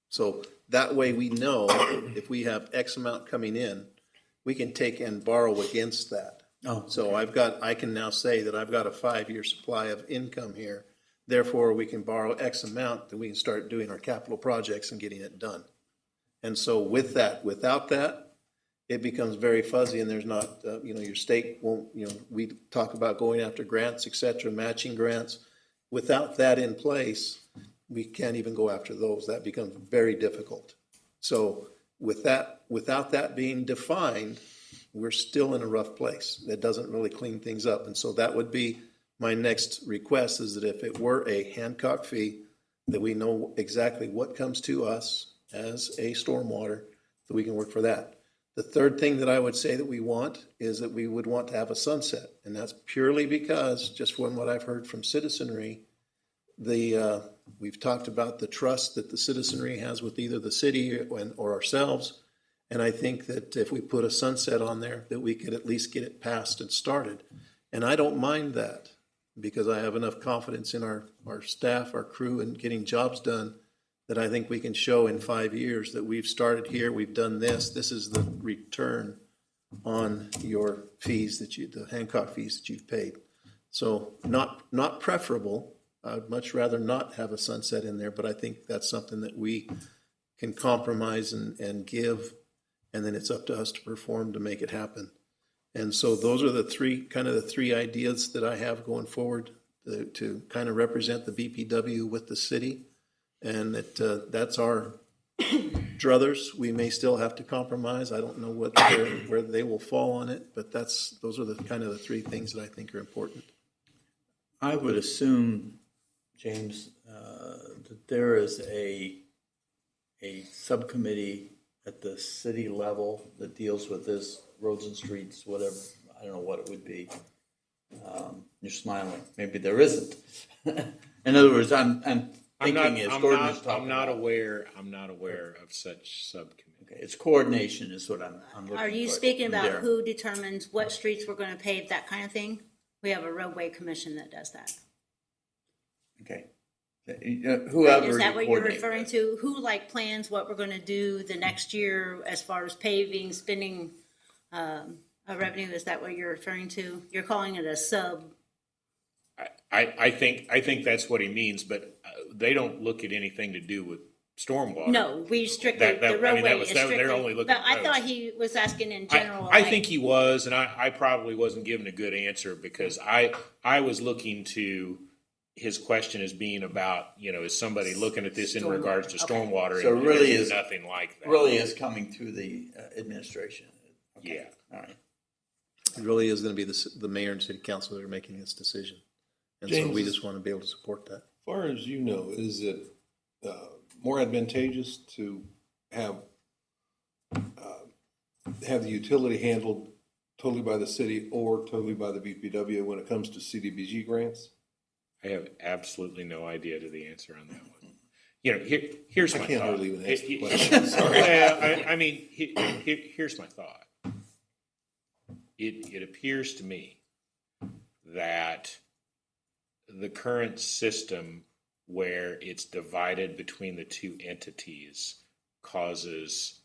So that way we know if we have X amount coming in, we can take and borrow against that. Oh, So I can now say that I've got a 5-year supply of income here. Therefore, we can borrow X amount, then we can start doing our capital projects and getting it done. And so without that, it becomes very fuzzy, and there's not, your state won't, we talk about going after grants, et cetera, matching grants. Without that in place, we can't even go after those. That becomes very difficult. So without that being defined, we're still in a rough place. That doesn't really clean things up. And so that would be my next request, is that if it were a Hancock fee, that we know exactly what comes to us as a stormwater, that we can work for that. The third thing that I would say that we want is that we would want to have a sunset. And that's purely because, just from what I've heard from citizenry, we've talked about the trust that the citizenry has with either the city or ourselves. And I think that if we put a sunset on there, that we could at least get it passed and started. And I don't mind that, because I have enough confidence in our staff, our crew, and getting jobs done, that I think we can show in 5 years that we've started here, we've done this, this is the return on your fees the Hancock fees that you've paid. So not preferable. I'd much rather not have a sunset in there, but I think that's something that we can compromise and give, and then it's up to us to perform to make it happen. And so those are the three ideas that I have going forward to kind of represent the BPW with the city. And that's our druthers. We may still have to compromise. I don't know where they will fall on it, but those are the kind of the three things that I think are important. I would assume, James, that there is a subcommittee at the city level that deals with this, roads and streets, whatever. I don't know what it would be. You're smiling. Maybe there isn't. In other words, I'm thinking as Gordon is talking I'm not about. aware of such subcommittee. Okay, it's coordination is what I'm looking for. Are you speaking about there. who determines what streets we're gonna pave, that kind of thing? We have a roadway commission that does that. Okay. Whoever Is that what you're coordinate referring with. to? Who like plans what we're gonna do the next year as far as paving, spending, a revenue? Is that what you're referring to? You're calling it a sub. I think that's what he means, but they don't look at anything to do with stormwater. No, we strictly, the roadway is strictly. they're only looking But at I roads. thought he was asking in general. I like- think he was, and I probably wasn't given a good answer, because I was looking to his question as being about, is somebody looking at this in regards to Okay. stormwater? So and it really there's is- nothing like that. Really is coming through the administration. Okay. Yeah. All right. It really is going to be the mayor and city council that are making this decision. And so we James. just want to be able to support that. As far as you know, is it more advantageous to have the utility handled totally by the city or totally by the BPW when it comes to CDBG grants? I have absolutely no idea to the answer on that one. Here's I my can't thought. hardly even ask the question. Sorry. Well, I mean, here's my thought. It appears to me that the current system, where it's divided between the two entities, causes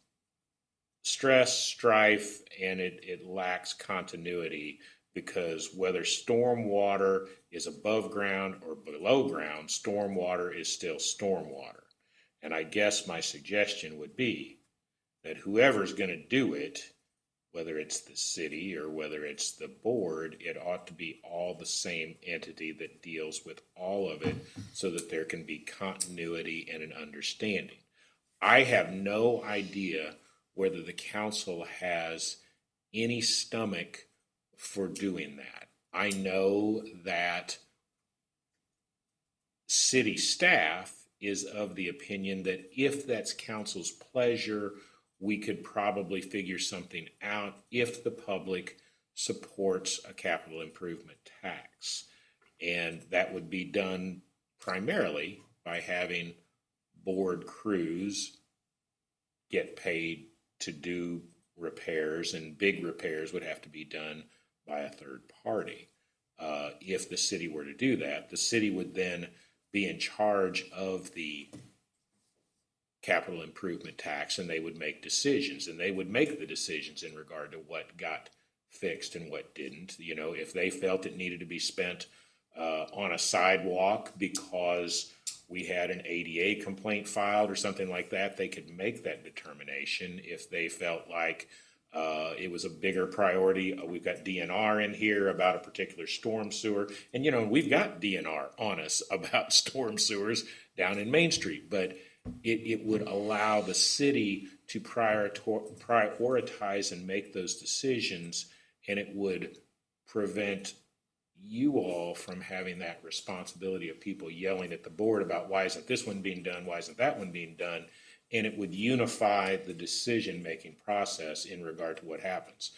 stress, strife, and it lacks continuity, because whether stormwater is above ground or below ground, stormwater is still stormwater. And I guess my suggestion would be that whoever's going to do it, whether it's the city or whether it's the board, it ought to be all the same entity that deals with all of it, so that there can be continuity and an understanding. I have no idea whether the council has any stomach for doing that. I know that city staff is of the opinion that if that's council's pleasure, we could probably figure something out if the public supports a capital improvement tax. And that would be done primarily by having board crews get paid to do repairs, and big repairs would have to be done by a third party. If the city were to do that, the city would then be in charge of the capital improvement tax, and they would make decisions, and they would make the decisions in regard to what got fixed and what didn't. If they felt it needed to be spent on a sidewalk because we had an ADA complaint filed or something like that, they could make that determination. If they felt like it was a bigger priority, we've got DNR in here about a particular storm sewer, and we've got DNR on us about storm sewers down in Main Street, but it would allow the city to prioritize and make those decisions, and it would prevent you all from having that responsibility of people yelling at the board about why isn't this one being done, why isn't that one being done, and it would unify the decision-making process in regard to what happens.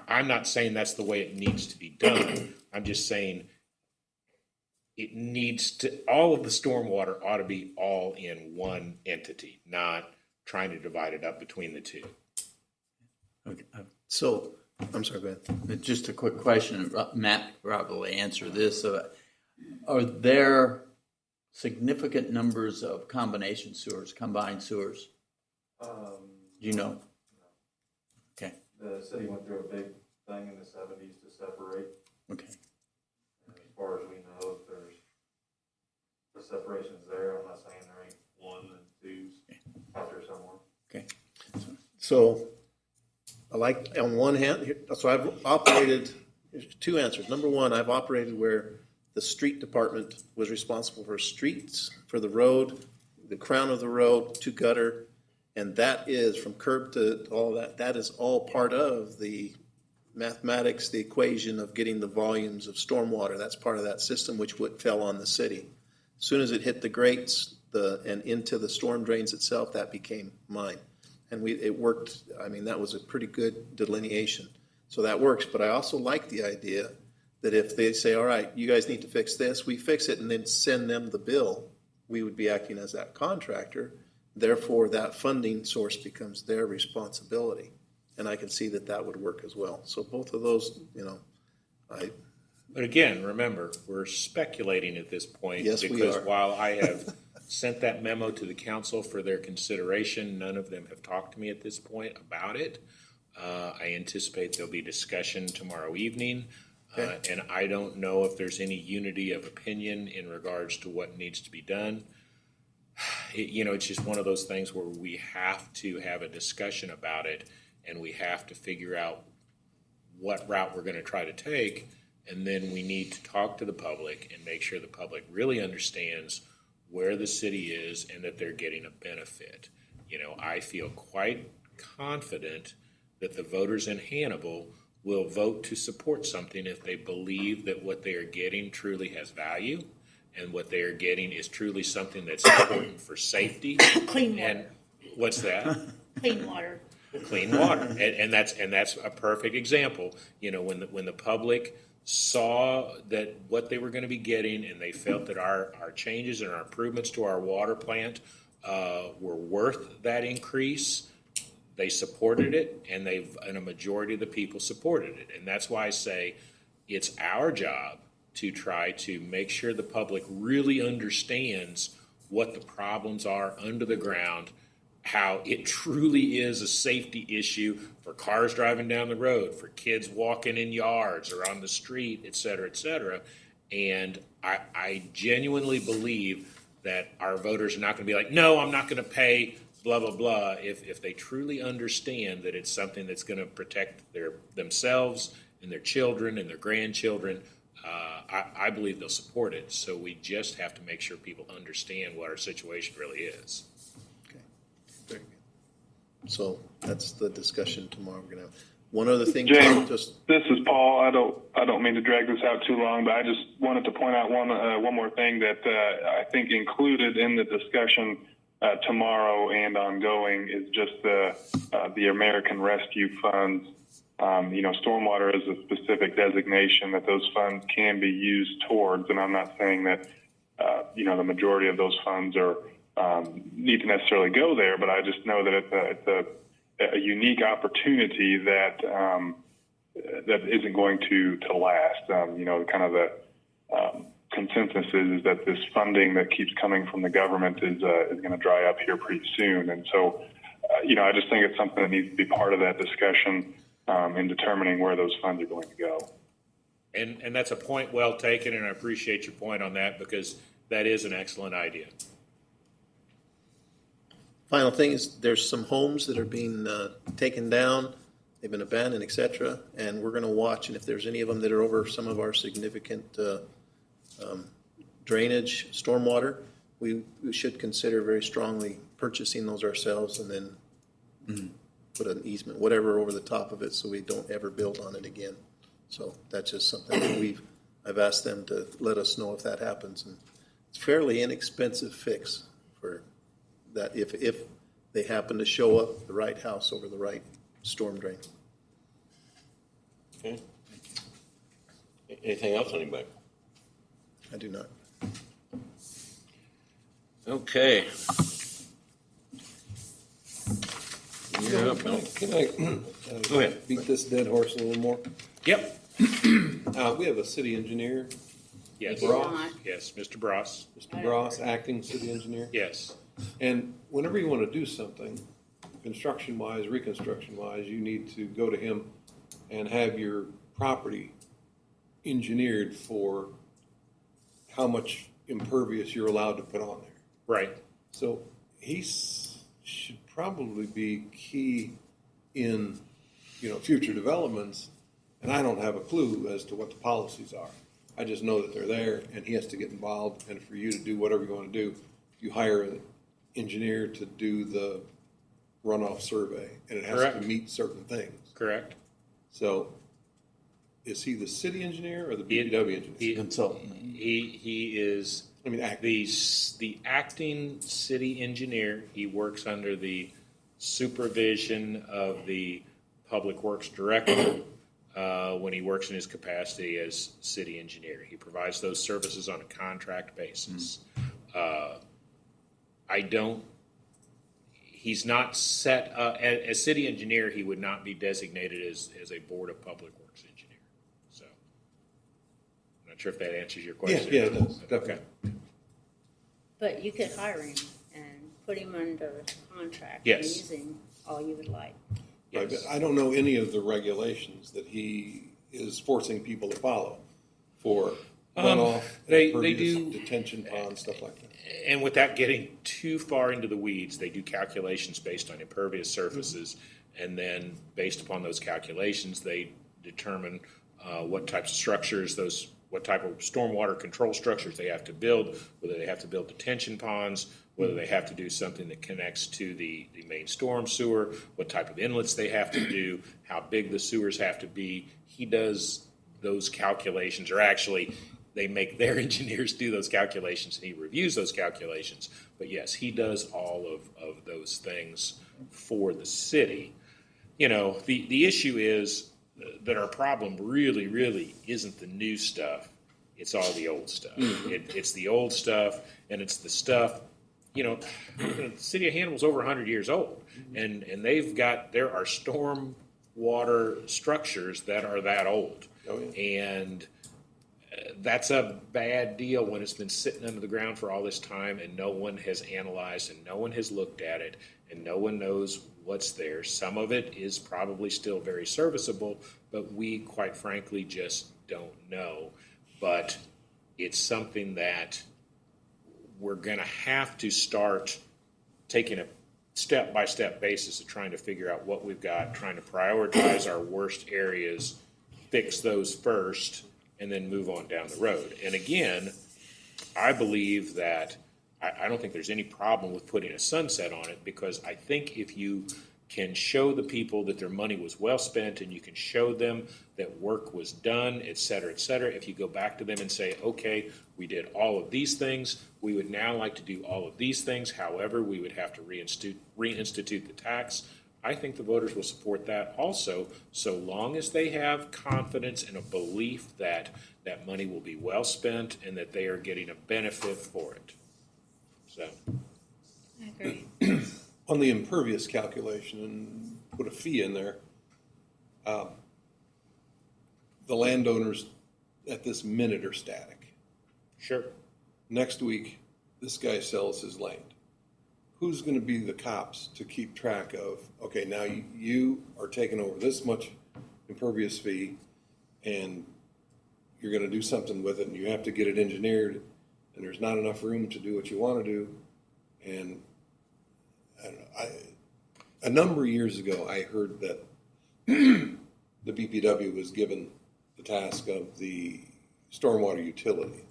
I'm not saying that's the way it needs to be done. I'm just saying it needs to, all of the stormwater ought to be all in one entity, not trying to divide it up between the two. Okay. So, I'm sorry, go ahead. Just a quick question, Matt could probably answer this. Are there significant numbers of combination sewers, combined sewers? Do you know? Okay, The city went through a big thing in the 70s to separate. okay. And as far as we know, if there's the separations there, I'm not saying there ain't one and twos out there somewhere. Okay. So, I like, on one hand, so I've operated, there's two answers. Number one, I've operated where the street department was responsible for streets, for the road, the crown of the road to gutter, and that is from curb to all that. That is all part of the mathematics, the equation of getting the volumes of stormwater. That's part of that system, which fell on the city. As soon as it hit the grates and into the storm drains itself, that became mine. And it worked. I mean, that was a pretty good delineation. So that works. But I also like the idea that if they say, all right, you guys need to fix this, we fix it and then send them the bill, we would be acting as that contractor. Therefore, that funding source becomes their responsibility. And I can see that that would work as well. So both of those, But again, remember, we're speculating at this point. Yes, we because are. while I have sent that memo to the council for their consideration, none of them have talked to me at this point about it. I anticipate there'll be discussion tomorrow evening. Okay. And I don't know if there's any unity of opinion in regards to what needs to be done. It's just one of those things where we have to have a discussion about it, and we have to figure out what route we're going to try to take. And then we need to talk to the public and make sure the public really understands where the city is and that they're getting a benefit. I feel quite confident that the voters in Hannibal will vote to support something if they believe that what they are getting truly has value and what they are getting is truly something that's important for safety. Clean water. And what's that? Clean water. Clean water. And that's a perfect example. When the public saw that what they were going to be getting and they felt that our changes and our improvements to our water plant were worth that increase, they supported it, and a majority of the people supported it. And that's why I say it's our job to try to make sure the public really understands what the problems are under the ground, how it truly is a safety issue for cars driving down the road, for kids walking in yards or on the street, et cetera, et cetera. And I genuinely believe that our voters are not going to be like, no, I'm not going to pay blah, blah, blah, if they truly understand that it's something that's going to protect themselves and their children and their grandchildren. I believe they'll support it. So we just have to make sure people understand what our situation really is. okay, very good. So that's the discussion tomorrow we're gonna have. One other thing, James, just this is Paul. I don't mean to drag this out too long, but I just wanted to point out one more thing that I think included in the discussion tomorrow and ongoing is just the American Rescue Funds. Stormwater is a specific designation that those funds can be used towards, and I'm not saying that the majority of those funds need to necessarily go there, but I just know that it's a unique opportunity that isn't going to last. Kind of the consensus is that this funding that keeps coming from the government is going to dry up here pretty soon, and so I just think it's something that needs to be part of that discussion in determining where those funds are going to go. And that's a point well taken, and I appreciate your point on that because that is an excellent idea. final thing is there's some homes that are being taken down, they've been abandoned, et cetera, and we're going to watch, and if there's any of them that are over some of our significant drainage, stormwater, we should consider very strongly purchasing those ourselves and then put an easement, whatever, over the top of it so we don't ever build on it again. So that's just something that I've asked them to let us know if that happens. And it's a fairly inexpensive fix for that if they happen to show up the right house over the right storm drain. Okay. Anything else, anybody? I do not. Okay. You're up, Bill. Can I Go ahead. beat this dead horse a little more? Yep. We have a city engineer, Yes. did not. Yes, Mr. Bross. Mr. Gross, acting city engineer. Yes. And whenever you want to do something, construction-wise, reconstruction-wise, you need to go to him and have your property engineered for how much impervious you're allowed to put on there. Right. So he should probably be key in, future developments. And I don't have a clue as to what the policies are. I just know that they're there and he has to get involved. And for you to do whatever you want to do, you hire an engineer to do the runoff survey and it has Correct. to meet certain things. Correct. So is he the city engineer or the BPW engineer? Consultant. He is I mean, the acting city engineer. He works under the supervision of the public works director when he works in his capacity as city engineer. He provides those services on a contract basis. He's not set as city engineer. He would not be designated as a board of public works engineer. So I'm not sure if that answers your question. Yeah, it does, definitely. Okay. But you could hire him and put him under contract. Yes. Using all you would like. Right, Yes. but I don't know any of the regulations that he is forcing people to follow for runoff, they impervious do- detention ponds, stuff like that. And without getting too far into the weeds, they do calculations based on impervious surfaces, and then based upon those calculations, they determine what types of structures, what type of stormwater control structures they have to build, whether they have to build detention ponds, whether they have to do something that connects to the main storm sewer, what type of inlets they have to do, how big the sewers have to be. He does those calculations, or actually, they make their engineers do those calculations, and he reviews those calculations. But yes, he does all of those things for the city. The issue is that our problem really, really isn't the new stuff. It's all the old stuff. It's the old stuff, and it's the stuff, the city of Hannibal's over 100 years old, and there are storm water structures that are that old. Oh, yeah. And that's a bad deal when it's been sitting under the ground for all this time and no one has analyzed and no one has looked at it and no one knows what's there. Some of it is probably still very serviceable, but we quite frankly just don't know. But it's something that we're going to have to start taking a step-by-step basis of trying to figure out what we've got, trying to prioritize our worst areas, fix those first, and then move on down the road. And again, I believe that I don't think there's any problem with putting a sunset on it, because I think if you can show the people that their money was well spent and you can show them that work was done, et cetera, if you go back to them and say, okay, we did all of these things, we would now like to do all of these things, however, we would have to reinstitute the tax. I think the voters will support that also, so long as they have confidence and a belief that that money will be well spent and that they are getting a benefit for it. So, I agree. On the impervious calculation, and put a fee in there, the landowners at this minute are static. sure. Next week, this guy sells his land. Who's going to be the cops to keep track of, okay, now you are taking over this much impervious fee and you're going to do something with it and you have to get it engineered and there's not enough room to do what you want to do. And I don't know, a number of years ago, I heard that the BPW was given the task of the stormwater utility.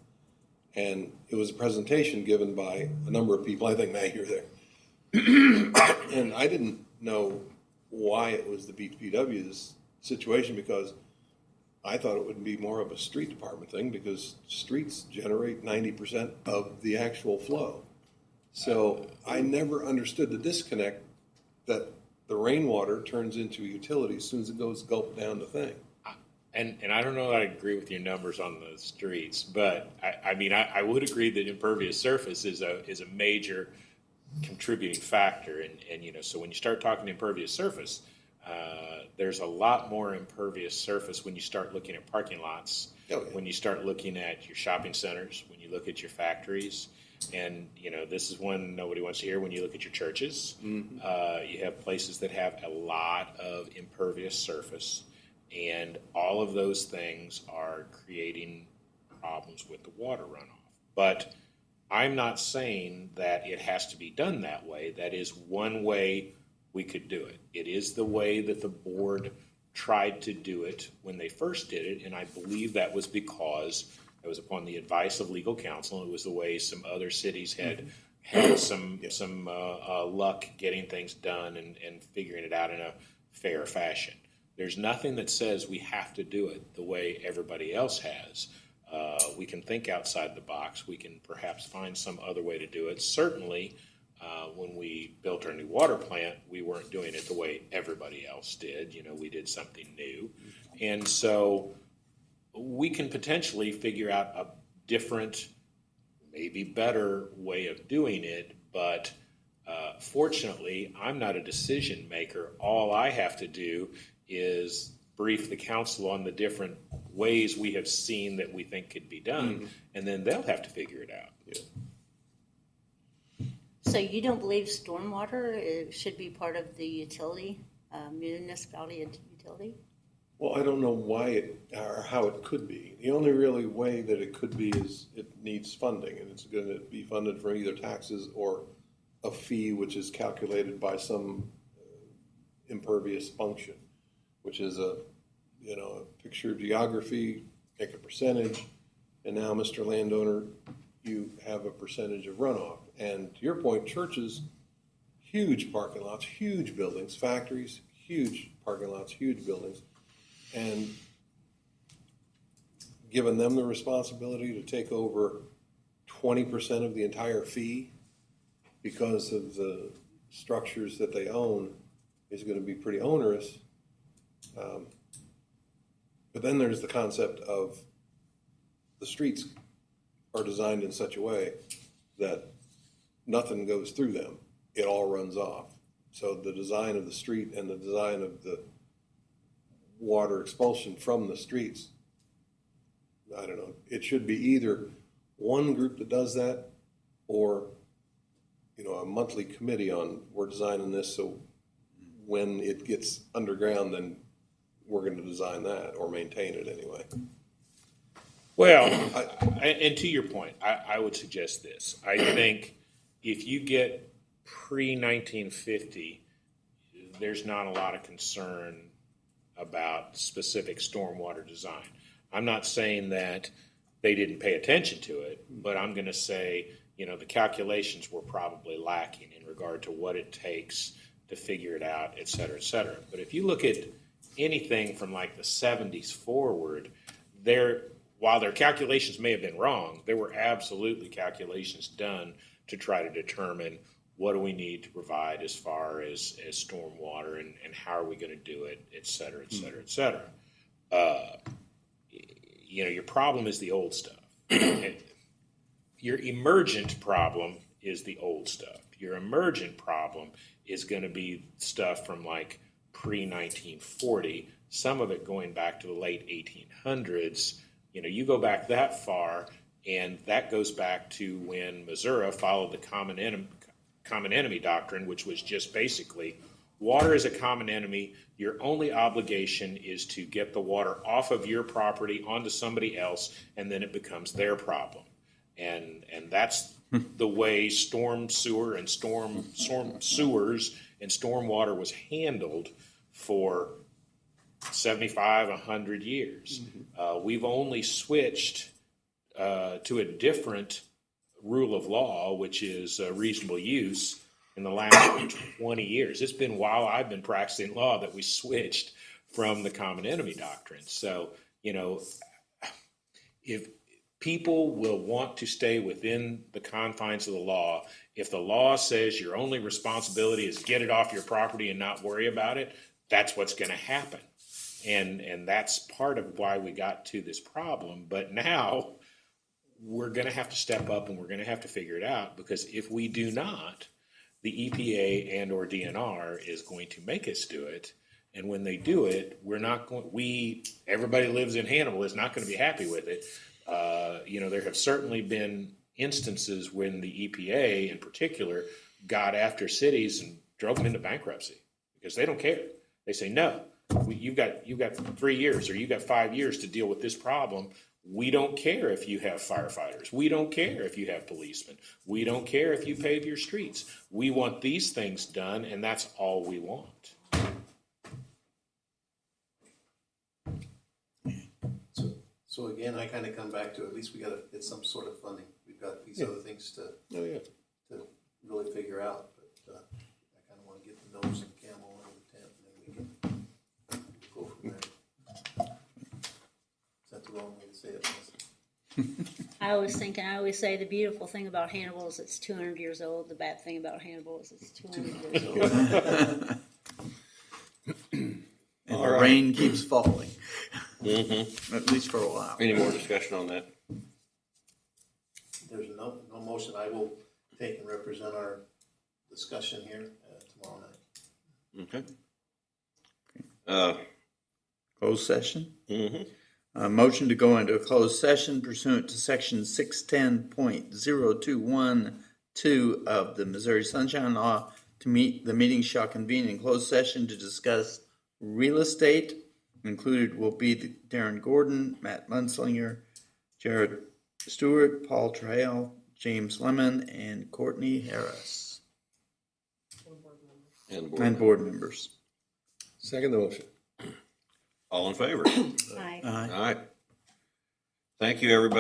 And it was a presentation given by a number of people. I think, Matt, you're there. And I didn't know why it was the BPW's situation, because I thought it would be more of a street department thing, because streets generate 90% of the actual flow. So I never understood the disconnect that the rainwater turns into a utility as soon as it goes gulp down the thing. And I don't know that I agree with your numbers on the streets, but I mean, I would agree that impervious surface is a major contributing factor. And, you know, so when you start talking impervious surface, there's a lot more impervious surface when you start looking at parking lots, when you start looking at your shopping centers, when you look at your factories. And, you know, this is one nobody wants to hear: when you look at your churches. You have places that have a lot of impervious surface. And all of those things are creating problems with the water runoff. But I'm not saying that it has to be done that way. That is one way we could do it. It is the way that the board tried to do it when they first did it, and I believe that was because it was upon the advice of legal counsel. It was the way some other cities had some luck getting things done and figuring it out in a fair fashion. There's nothing that says we have to do it the way everybody else has. We can think outside the box. We can perhaps find some other way to do it. Certainly, when we built our new water plant, we weren't doing it the way everybody else did. You know, we did something new. And so we can potentially figure out a different, maybe better way of doing it. But fortunately, I'm not a decision maker. All I have to do is brief the council on the different ways we have seen that we think could be done, and then they'll have to figure it out. So you don't believe stormwater should be part of the utility, municipality utility? Well, I don't know why it, or how it could be. The only really way that it could be is it needs funding, and it's going to be funded from either taxes or a fee, which is calculated by some impervious function, which is a picture of geography, take a percentage, and now, Mr. Landowner, you have a percentage of runoff. And to your point, churches, huge parking lots, huge buildings, factories, huge parking lots, huge buildings, and giving them the responsibility to take over 20% of the entire fee because of the structures that they own is going to be pretty onerous. But then there's the concept of the streets are designed in such a way that nothing goes through them. It all runs off. So the design of the street and the design of the water expulsion from the streets, I don't know, it should be either one group that does that or, a monthly committee on, we're designing this so when it gets underground, then we're going to design that or maintain it anyway. Well, and to your point, I would suggest this. I think if you get pre-1950, there's not a lot of concern about specific stormwater design. I'm not saying that they didn't pay attention to it, but I'm going to say, the calculations were probably lacking in regard to what it takes to figure it out, et cetera, et cetera. But if you look at anything from like the 70s forward, while their calculations may have been wrong, there were absolutely calculations done to try to determine what do we need to provide as far as stormwater and how are we going to do it, et cetera, et cetera, et cetera. Your problem is the old stuff. Your emergent problem is the old stuff. Your emergent problem is going to be stuff from like pre-1940, some of it going back to the late 1800s. You go back that far, and that goes back to when Missouri followed the common enemy doctrine, which was just basically water is a common enemy. Your only obligation is to get the water off of your property onto somebody else, and then it becomes their problem. And that's the way storm sewers and stormwater was handled for 75, 100 years. We've only switched to a different rule of law, which is reasonable use, in the last 20 years. It's been while I've been practicing law that we switched from the common enemy doctrine. So, if people will want to stay within the confines of the law, if the law says your only responsibility is get it off your property and not worry about it, that's what's going to happen. And that's part of why we got to this problem. But now we're going to have to step up and we're going to have to figure it out, because if we do not, the EPA and or DNR is going to make us do it. And when they do it, everybody lives in Hannibal is not going to be happy with it. There have certainly been instances when the EPA in particular got after cities and drove them into bankruptcy because they don't care. They say, no, you've got 3 years or you've got 5 years to deal with this problem. We don't care if you have firefighters. We don't care if you have policemen. We don't care if you pave your streets. We want these things done, and that's all we want. So again, I kind of come back to, at least we got to get some sort of funding. We've got these other things to really figure out, but I kind of want to get the nose and camel under the tent, and then we can go from there. Is that the wrong way to say it? I always say the beautiful thing about Hannibal is it's 200 years old. The bad thing about Hannibal is it's 200 years old. And the rain keeps falling. At least for a while. Any more discussion on that? There's no motion. I will take and represent our discussion here tomorrow night. Okay. Closed session? Mm-hmm. Motion to go into a closed session pursuant to section 610.0212 of the Missouri Sunshine Law. The meeting shall convene in closed session to discuss real estate. Included will be Darren Gordon, Matt Munslinger, Jared Stewart, Paul Trail, James Lemon, and Courtney Harris. And board members. Second the motion. All in favor? Aye. All right. Thank you, everybody.